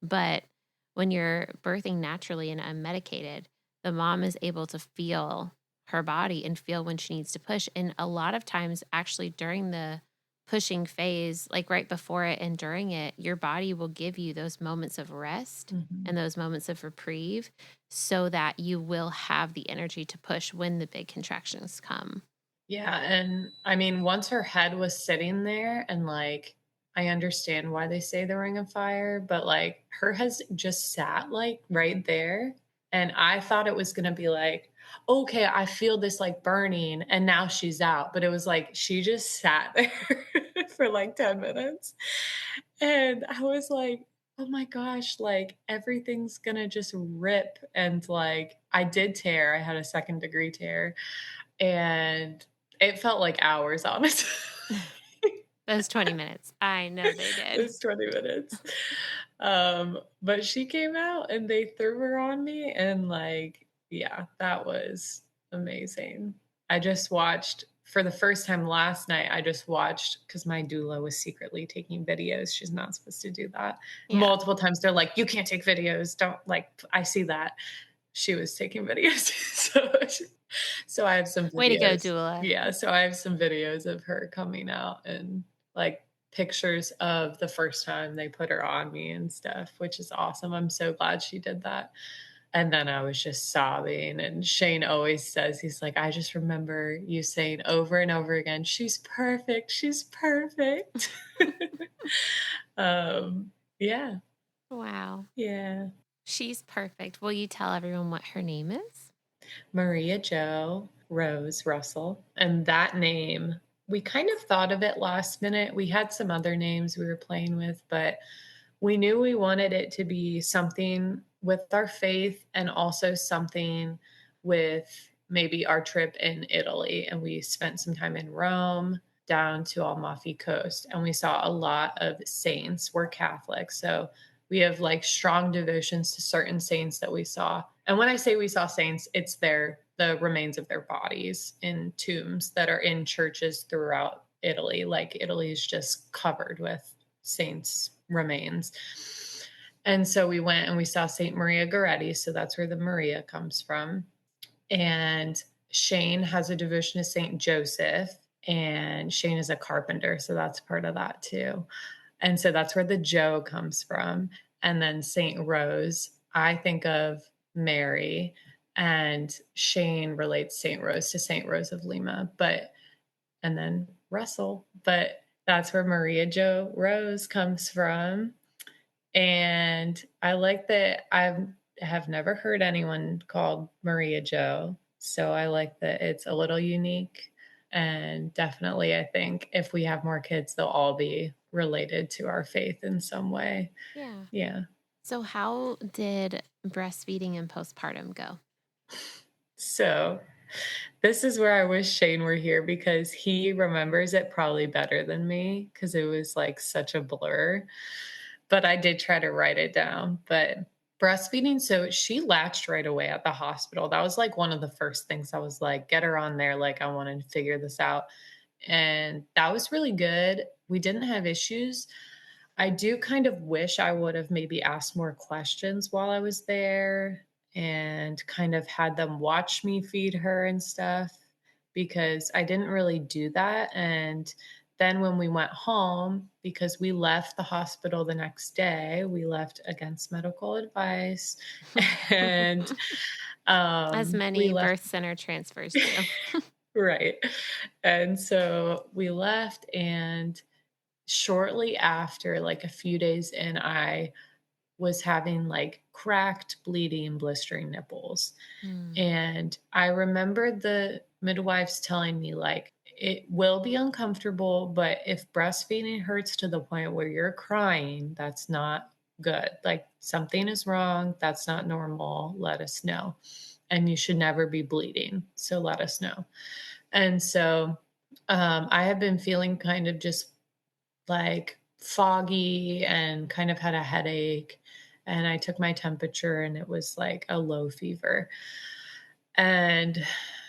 B: But when you're birthing naturally and unmedicated, the mom is able to feel her body and feel when she needs to push. And a lot of times, actually, during the pushing phase, like right before it and during it, your body will give you those moments of rest
A: Mhm.
B: and those moments of reprieve so that you will have the energy to push when the big contractions come.
A: Yeah, and I mean, once her head was sitting there and, like, I understand why they say the ring of fire, but, like, her has just sat, like, right there, and I thought it was gonna be like, "Okay, I feel this, like, burning, and now she's out," but it was like, she just sat there for, like, 10 minutes, and I was like, "Oh my gosh, like, everything's gonna just rip," and, like, I did tear, I had a second-degree tear, and it felt like hours, honestly.
B: Those 20 minutes. I know they
A: It
B: did.
A: was 20 minutes. But she came out and they threw her on me and, like, yeah, that was amazing. I just watched for the first time last night, I just watched because my doula was secretly taking videos. She's not supposed to do that.
B: Yeah.
A: Multiple times they're like, "You can't take videos. Don't," like, I see that. She was taking videos. So I have some
B: Way to go,
A: videos.
B: doula.
A: Yeah, so I have some videos of her coming out and, like, pictures of the first time they put her on me and stuff, which is awesome. I'm so glad she did that. And then I was just sobbing, and Shane always says, he's like, "I just remember you saying over and over again, 'She's perfect, she's perfect.'" Yeah,
B: Wow.
A: yeah.
B: She's perfect. Will you tell everyone what her name is?
A: Maria Jo Rose Russell. And that name, we kind of thought of it last minute. We had some other names we were playing with, but we knew we wanted it to be something with our faith and also something with maybe our trip in Italy. And we spent some time in Rome down to Amalfi Coast, and we saw a lot of saints. We're Catholic, so we have like strong devotions to certain saints that we saw. And when I say we saw saints, it's the remains of their bodies in tombs that are in churches throughout Italy. Like Italy is just covered with saints' remains. And so we went and we saw Saint Maria Goretti. So that's where the Maria comes from. And Shane has a devotion to Saint Joseph, and Shane is a carpenter. So that's part of that too. And so that's where the Joe comes from. And then Saint Rose, I think of Mary, and Shane relates Saint Rose to Saint Rose of Lima. But and then Russell. But that's where Maria Jo Rose comes from. And I like that have never heard anyone called Maria Jo. So I like that it's a little unique. And definitely, I think if we have more kids, they'll all be related to our faith in some way.
B: Yeah.
A: Yeah.
B: So, how did breastfeeding and postpartum go?
A: So this is where I wish Shane were here because he remembers it probably better than me because it was like such a blur. But I did try to write it down. But breastfeeding, so she latched right away at the hospital. That was like one of the first things I was like, get her on there. Like, I wanted to figure this out. And that was really good. We didn't have issues. I do kind of wish I would have maybe asked more questions while I was there and kind of had them watch me feed her and stuff because I didn't really do that. And then when we went home, because we left the hospital the next day, we left against medical advice. And
B: As
A: we
B: many
A: left,
B: birth center transfers do.
A: right. And so we left, and shortly after, like a few days in, I was having like cracked, bleeding, blistering nipples.
B: Mm.
A: And I remember the midwives telling me, like, it will be uncomfortable, but if breastfeeding hurts to the point where you're crying, that's not good. Like, something is wrong. That's not normal. Let us know. And you should never be bleeding. So let us know. And so I have been feeling kind of just like foggy and kind of had a headache. And I took my temperature and it was like a low fever. And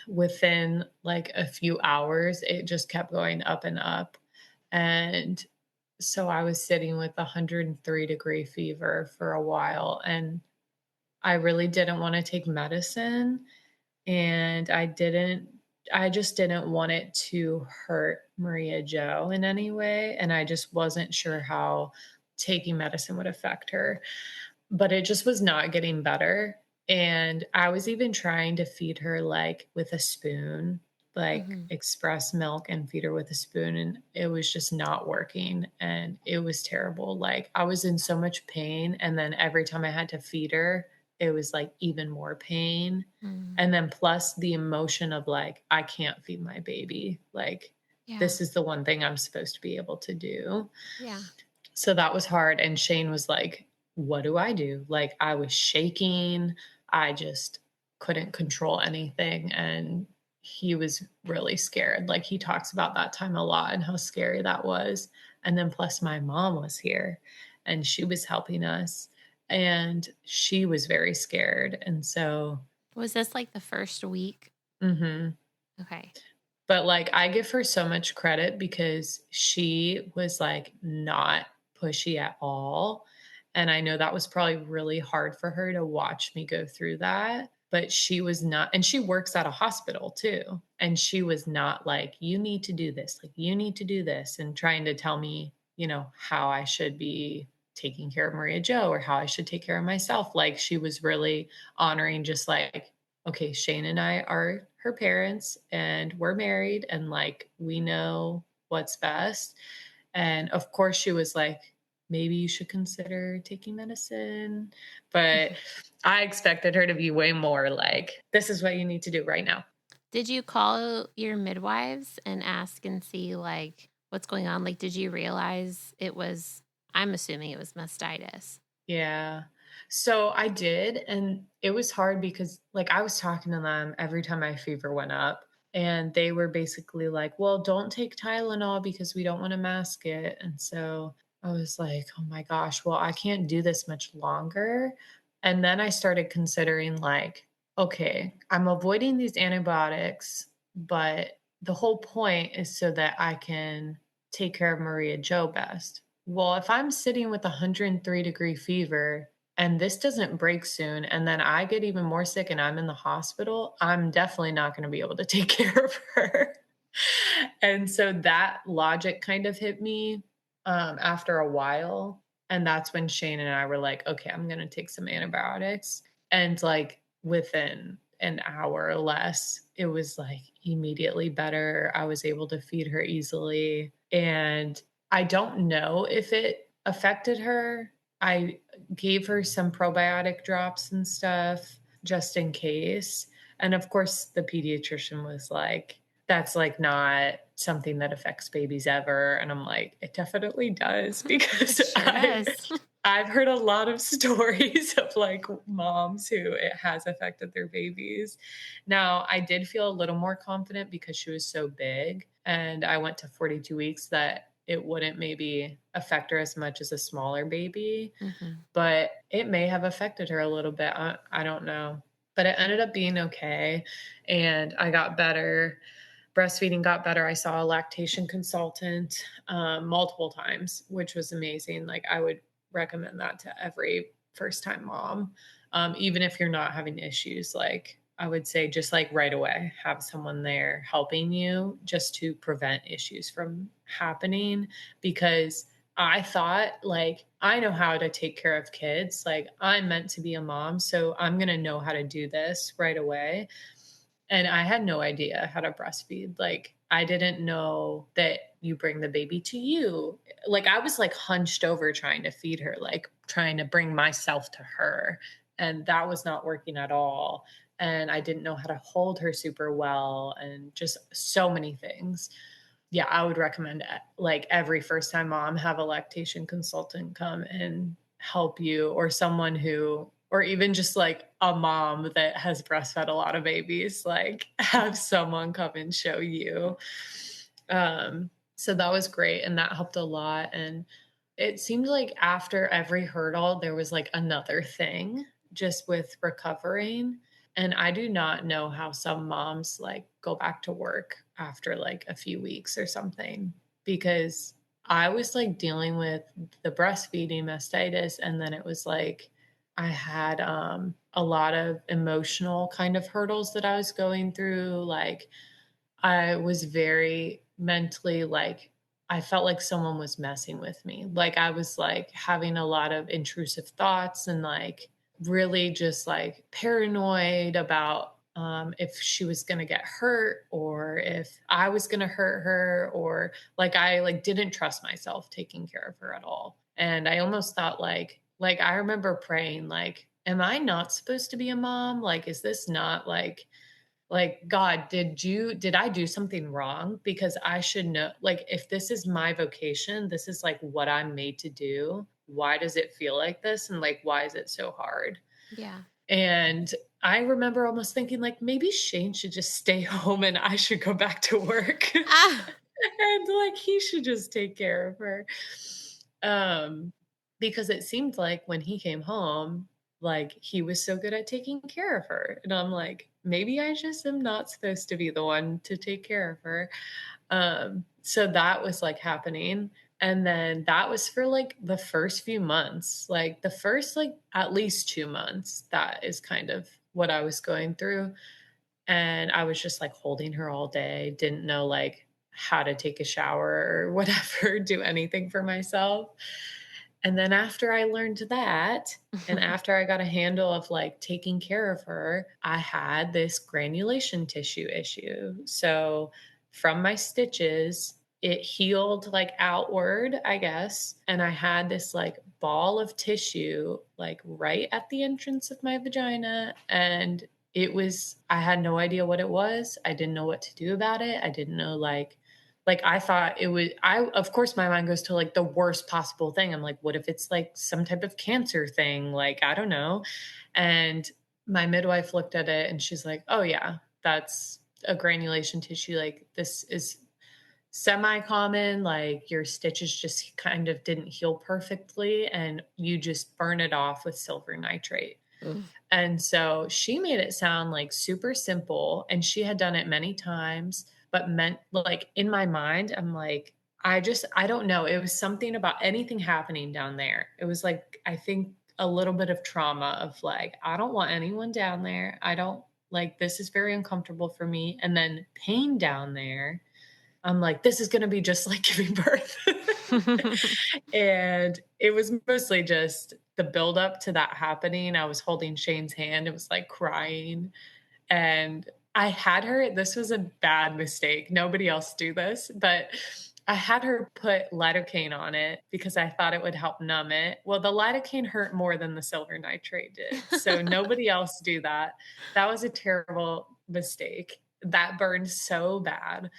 A: within like a few hours, it just kept going up and up. And so I was sitting with 103-degree fever for a while. And I really didn't want to take medicine. And I just didn't want it to hurt Maria Joe in any way. And I just wasn't sure how taking medicine would affect her. But it just was not getting better, and I was even trying to feed her, like, with a spoon, like,
B: Mhm.
A: express milk and feed her with a spoon, and it was just not working, and it was terrible. Like, I was in so much pain, and then every time I had to feed her, it was, like, even more pain,
B: Mm.
A: and then plus the emotion of, like, I can't feed my baby, like,
B: Yeah.
A: this is the one thing I'm supposed to be able to do.
B: Yeah.
A: So that was hard, and Shane was like, "What do I do?" Like, I was shaking, I just couldn't control anything, and he was really scared. Like, he talks about that time a lot and how scary that was, and then plus my mom was here, and she was helping us, and she was very scared, and so
B: Was this like the first week?
A: mhm.
B: Okay.
A: But, like, I give her so much credit because she was, like, not pushy at all, and I know that was probably really hard for her to watch me go through that, but she was not, and she works at a hospital too, and she was not like, "You need to do this, like, you need to do this," and trying to tell me, how I should be taking care of Maria Joe or how I should take care of myself. Like, she was really honoring just, like, okay, Shane and I are her parents and we're married and like we know what's best. And of course, she was like, maybe you should consider taking medicine. But
B: Mhm.
A: I expected her to be way more like, this is what you need to do right now.
B: Did you call your midwives and ask and see like what's going on? Like, did you realize it was, I'm assuming it was mastitis.
A: Yeah. So I did, and it was hard because like I was talking to them every time my fever went up, and they were basically like, "Well, don't take Tylenol because we don't want to mask it." And so I was like, "Oh my gosh, well, I can't do this much longer." And then I started considering like, okay, I'm avoiding these antibiotics, but the whole point is so that I can take care of Maria Joe best. Well, if I'm sitting with 103-degree fever and this doesn't break soon, and then I get even more sick and I'm in the hospital, I'm definitely not going to be able to take care of her. And so that logic kind of hit me after a while. And that's when Shane and I were like, okay, I'm going to take some antibiotics. And like within an hour or less, it was like immediately better. I was able to feed her easily. And I don't know if it affected her. I gave her some probiotic drops and stuff just in case. And of course, the pediatrician was like, that's like not something that affects babies ever. And I'm like, it definitely does because
B: It sure does.
A: I've heard a lot of stories of like moms who it has affected their babies. Now, I did feel a little more confident because she was so big and I went to 42 weeks that it wouldn't maybe affect her as much as a smaller baby,
B: Hmm.
A: but it may have affected her a little bit. I don't know. But it ended up being okay. And I got better. Breastfeeding got better. I saw a lactation consultant multiple times, which was amazing. Like, I would recommend that to every first time mom, even if you're not having issues. Like, I would say just like right away, have someone there helping you just to prevent issues from happening because I thought, like, I know how to take care of kids. Like, I'm meant to be a mom, so I'm going to know how to do this right away. And I had no idea how to breastfeed. Like, I didn't know that you bring the baby to you. Like I was like hunched over trying to feed her, like trying to bring myself to her. And that was not working at all. And I didn't know how to hold her super well and just so many things. Yeah, I would recommend like every first time mom have a lactation consultant come and help you, or someone who, or even just like a mom that has breastfed a lot of babies, like have someone come and show you. So that was great and that helped a lot. And it seemed like after every hurdle, there was like another thing just with recovering. And I do not know how some moms like go back to work after like a few weeks or something, because I was like dealing with the breastfeeding mastitis. And then it was like I had a lot of emotional kind of hurdles that I was going through. Like I was very mentally like, I felt like someone was messing with me. Like I was like having a lot of intrusive thoughts and like really just like paranoid about if she was going to get hurt or if I was going to hurt her, or like I like didn't trust myself taking care of her at all. And I almost thought like I remember praying like, am I not supposed to be a mom? Like is this not like, God, did I do something wrong? Because I should know, like, if this is my vocation, this is like what I'm made to do. Why does it feel like this? And like, why is it so hard?
B: Yeah.
A: And I remember almost thinking, like, maybe Shane should just stay home and I should go back to work.
B: Ah.
A: And like, he should just take care of her. Um, because it seemed like when he came home, like he was so good at taking care of her. And I'm like, maybe I just am not supposed to be the one to take care of her. So that was like happening. And then that was for like the first few months, like the first, like at least 2 months. That is kind of what I was going through. And I was just like holding her all day, didn't know like how to take a shower or whatever, do anything for myself. And then after I learned that, and after I got a handle of like taking care of her, I had this granulation tissue issue. So from my stitches, it healed like outward, I guess. And I had this like ball of tissue like right at the entrance of my vagina. And I had no idea what it was. I didn't know what to do about it. I didn't know like I thought it was I of course my mind goes to like the worst possible thing. I'm like, what if it's like some type of cancer thing? Like, I don't know. And my midwife looked at it and she's like, oh yeah, that's a granulation tissue. Like this is semi-common, like your stitches just kind of didn't heal perfectly and you just burn it off with silver nitrate.
B: Ugh.
A: And so she made it sound like super simple and she had done it many times, but meant like in my mind, I'm like, I don't know. It was something about anything happening down there. It was like, I think a little bit of trauma of like, I don't want anyone down there. I don't like, this is very uncomfortable for me. And then pain down there. I'm like, this is going to be just like giving birth. And it was mostly just the build up to that happening. I was holding Shane's hand. It was like crying. And I had her, this was a bad mistake. Nobody else do this, but I had her put lidocaine on it because I thought it would help numb it. Well, the lidocaine hurt more than the silver nitrate did. So nobody else do that. That was a terrible mistake. That burned so bad.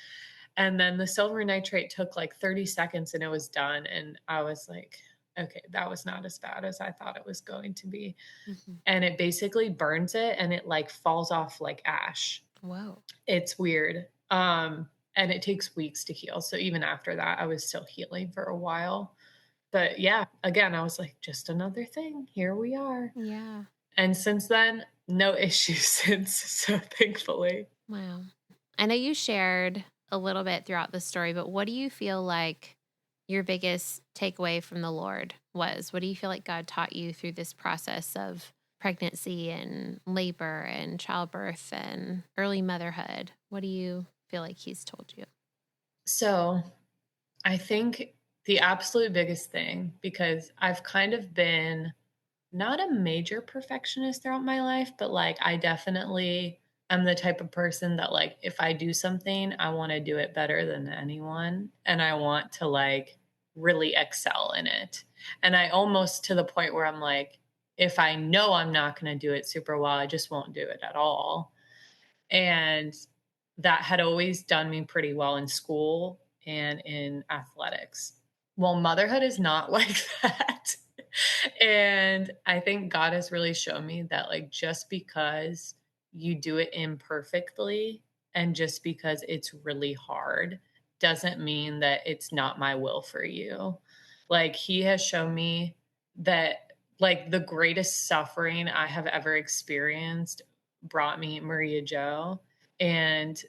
A: And then the silver nitrate took like 30 seconds and it was done. And I was like, okay, that was not as bad as I thought it was going to be.
B: Mhm.
A: And it basically burns it and it like falls off like ash.
B: Whoa.
A: It's weird. And it takes weeks to heal. So even after that, I was still healing for a while. But yeah, again, I was like, just another thing. Here we are.
B: Yeah.
A: And since then, no issues since. So thankfully.
B: Wow. I know you shared a little bit throughout the story, but what do you feel like your biggest takeaway from the Lord was? What do you feel like God taught you through this process of pregnancy and labor and childbirth and early motherhood? What do you feel like He's told you?
A: So I think the absolute biggest thing, because I've kind of been not a major perfectionist throughout my life, but like I definitely I'm the type of person that, like, if I do something, I wanna do it better than anyone, and I want to, like, really excel in it. And I almost to the point where I'm like, if I know I'm not gonna do it super well, I just won't do it at all. And that had always done me pretty well in school and in athletics. Well, motherhood is not like that. And I think God has really shown me that, like, just because you do it imperfectly and just because it's really hard doesn't mean that it's not my will for you. Like, He has shown me that, like, the greatest suffering I have ever experienced brought me Maria Joe. And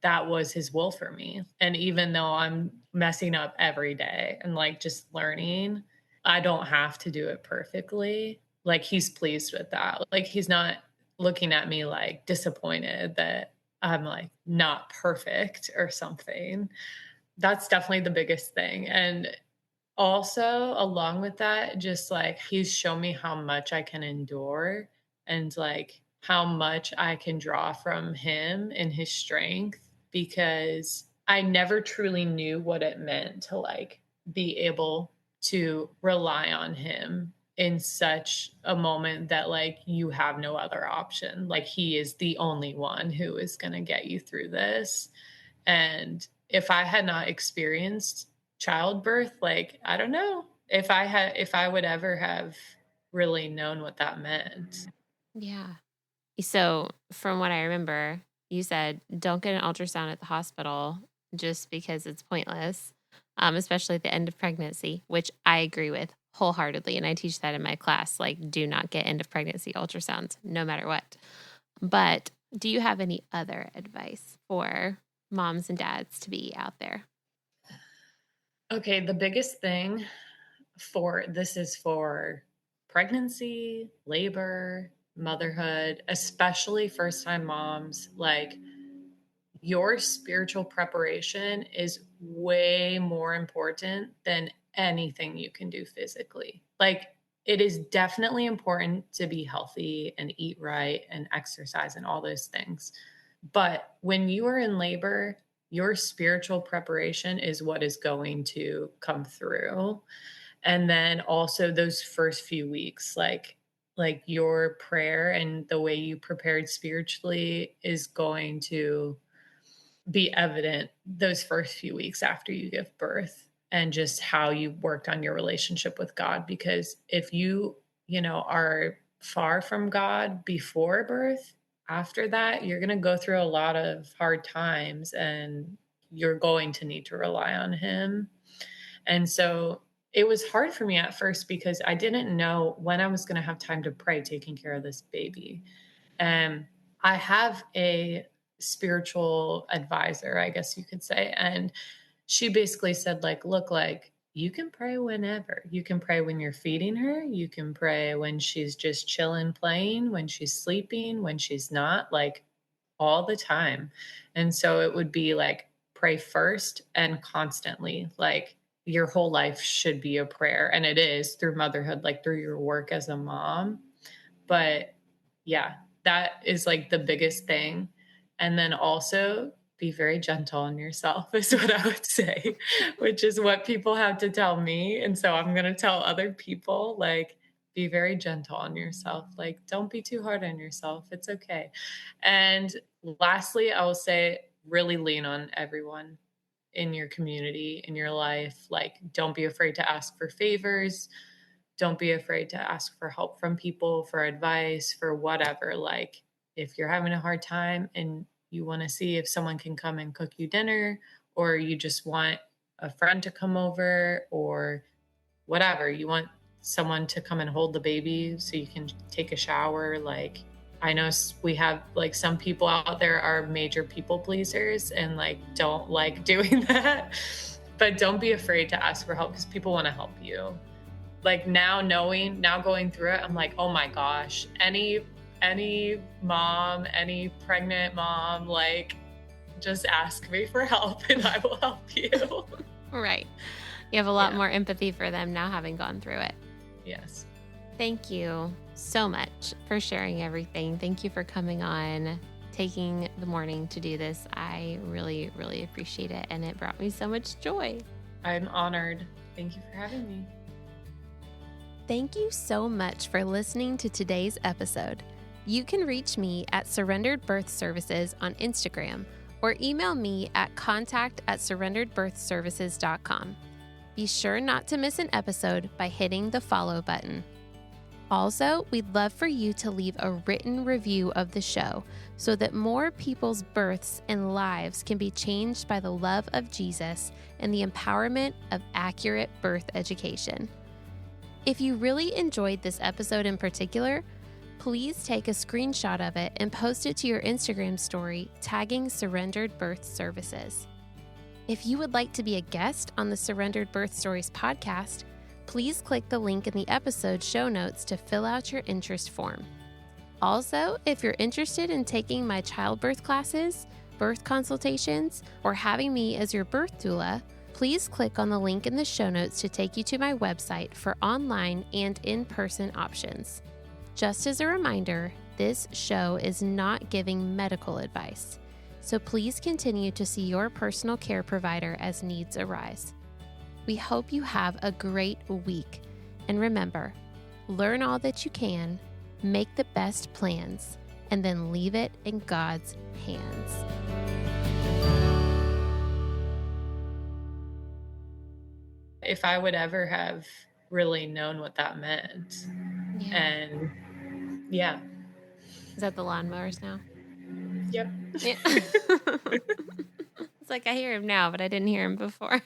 A: that was His will for me. And even though I'm messing up every day and like just learning, I don't have to do it perfectly. Like, He's pleased with that. Like, He's not looking at me like disappointed that I'm like not perfect or something. That's definitely the biggest thing. And also, along with that, just like He's shown me how much I can endure and like how much I can draw from Him and His strength, because I never truly knew what it meant to like be able to rely on Him in such a moment that like you have no other option. Like, He is the only one who is going to get you through this. And if I had not experienced childbirth, like, I don't know if I would ever have really known what that meant.
B: Yeah. So, from what I remember, you said don't get an ultrasound at the hospital just because it's pointless, especially at the end of pregnancy, which I agree with wholeheartedly. And I teach that in my class. Like, do not get end of pregnancy ultrasounds, no matter what. But do you have any other advice for moms and dads to be out there?
A: Okay, the biggest thing for this is for pregnancy, labor, motherhood, especially first time moms. Like, your spiritual preparation is way more important than anything you can do physically. Like, it is definitely important to be healthy and eat right and exercise and all those things. But when you are in labor, your spiritual preparation is what is going to come through. And then also those first few weeks, like your prayer and the way you prepared spiritually is going to be evident those first few weeks after you give birth, and just how you worked on your relationship with God. Because if are far from God before birth, after that, you're going to go through a lot of hard times and you're going to need to rely on Him. And so it was hard for me at first because I didn't know when I was going to have time to pray taking care of this baby. And I have a spiritual advisor, I guess you could say. And she basically said, like, look, like, you can pray whenever. You can pray when you're feeding her. You can pray when she's just chilling, playing, when she's sleeping, when she's not, like, all the time. And so it would be like, pray first and constantly. Like, your whole life should be a prayer. And it is through motherhood, like through your work as a mom. But yeah, that is like the biggest thing. And then also be very gentle on yourself is what I would say, which is what people have to tell me. And so I'm going to tell other people, like, be very gentle on yourself. Like, don't be too hard on yourself. It's okay. And lastly, I will say, really lean on everyone in your community, in your life. Like, don't be afraid to ask for favors. Don't be afraid to ask for help from people, for advice, for whatever. Like, if you're having a hard time and you want to see if someone can come and cook you dinner, or you just want a friend to come over, or whatever, you want someone to come and hold the baby so you can take a shower. Like, I know we have like some people out there are major people pleasers and like don't like doing that. But don't be afraid to ask for help because people want to help you. Like, now going through it, I'm like, oh my gosh, any mom, any pregnant mom, like, just ask me for help and I will help you.
B: Right. You have a lot
A: Yeah.
B: more empathy for them now having gone through it.
A: Yes.
B: Thank you so much for sharing everything. Thank you for coming on, taking taking the morning to do this. I really, really appreciate it, and it brought me so much joy.
A: I'm honored. Thank you for having me.
B: Thank you so much for listening to today's episode. You can reach me at Surrendered Birth Services on Instagram or email me at contact@surrenderedbirthservices.com. Be sure not to miss an episode by hitting the follow button. Also, we'd love for you to leave a written review of the show so that more people's births and lives can be changed by the love of Jesus and the empowerment of accurate birth education. If you really enjoyed this episode in particular, please take a screenshot of it and post it to your Instagram story, tagging Surrendered Birth Services. If you would like to be a guest on the Surrendered Birth Stories podcast, please click the link in the episode show notes to fill out your interest form. Also, if you're interested in taking my childbirth classes, birth consultations, or having me as your birth doula, please click on the link in the show notes to take you to my website for online and in-person options. Just as a reminder, this show is not giving medical advice, so please continue to see your personal care provider as needs arise. We hope you have a great week, and remember, learn all that you can, make the best plans, and then leave it in God's hands.
A: If I would ever have really known what that meant.
B: Yeah.
A: And yeah.
B: Is that the lawnmowers now?
A: Yep.
B: Yeah. It's like I hear him now, but I didn't hear him before.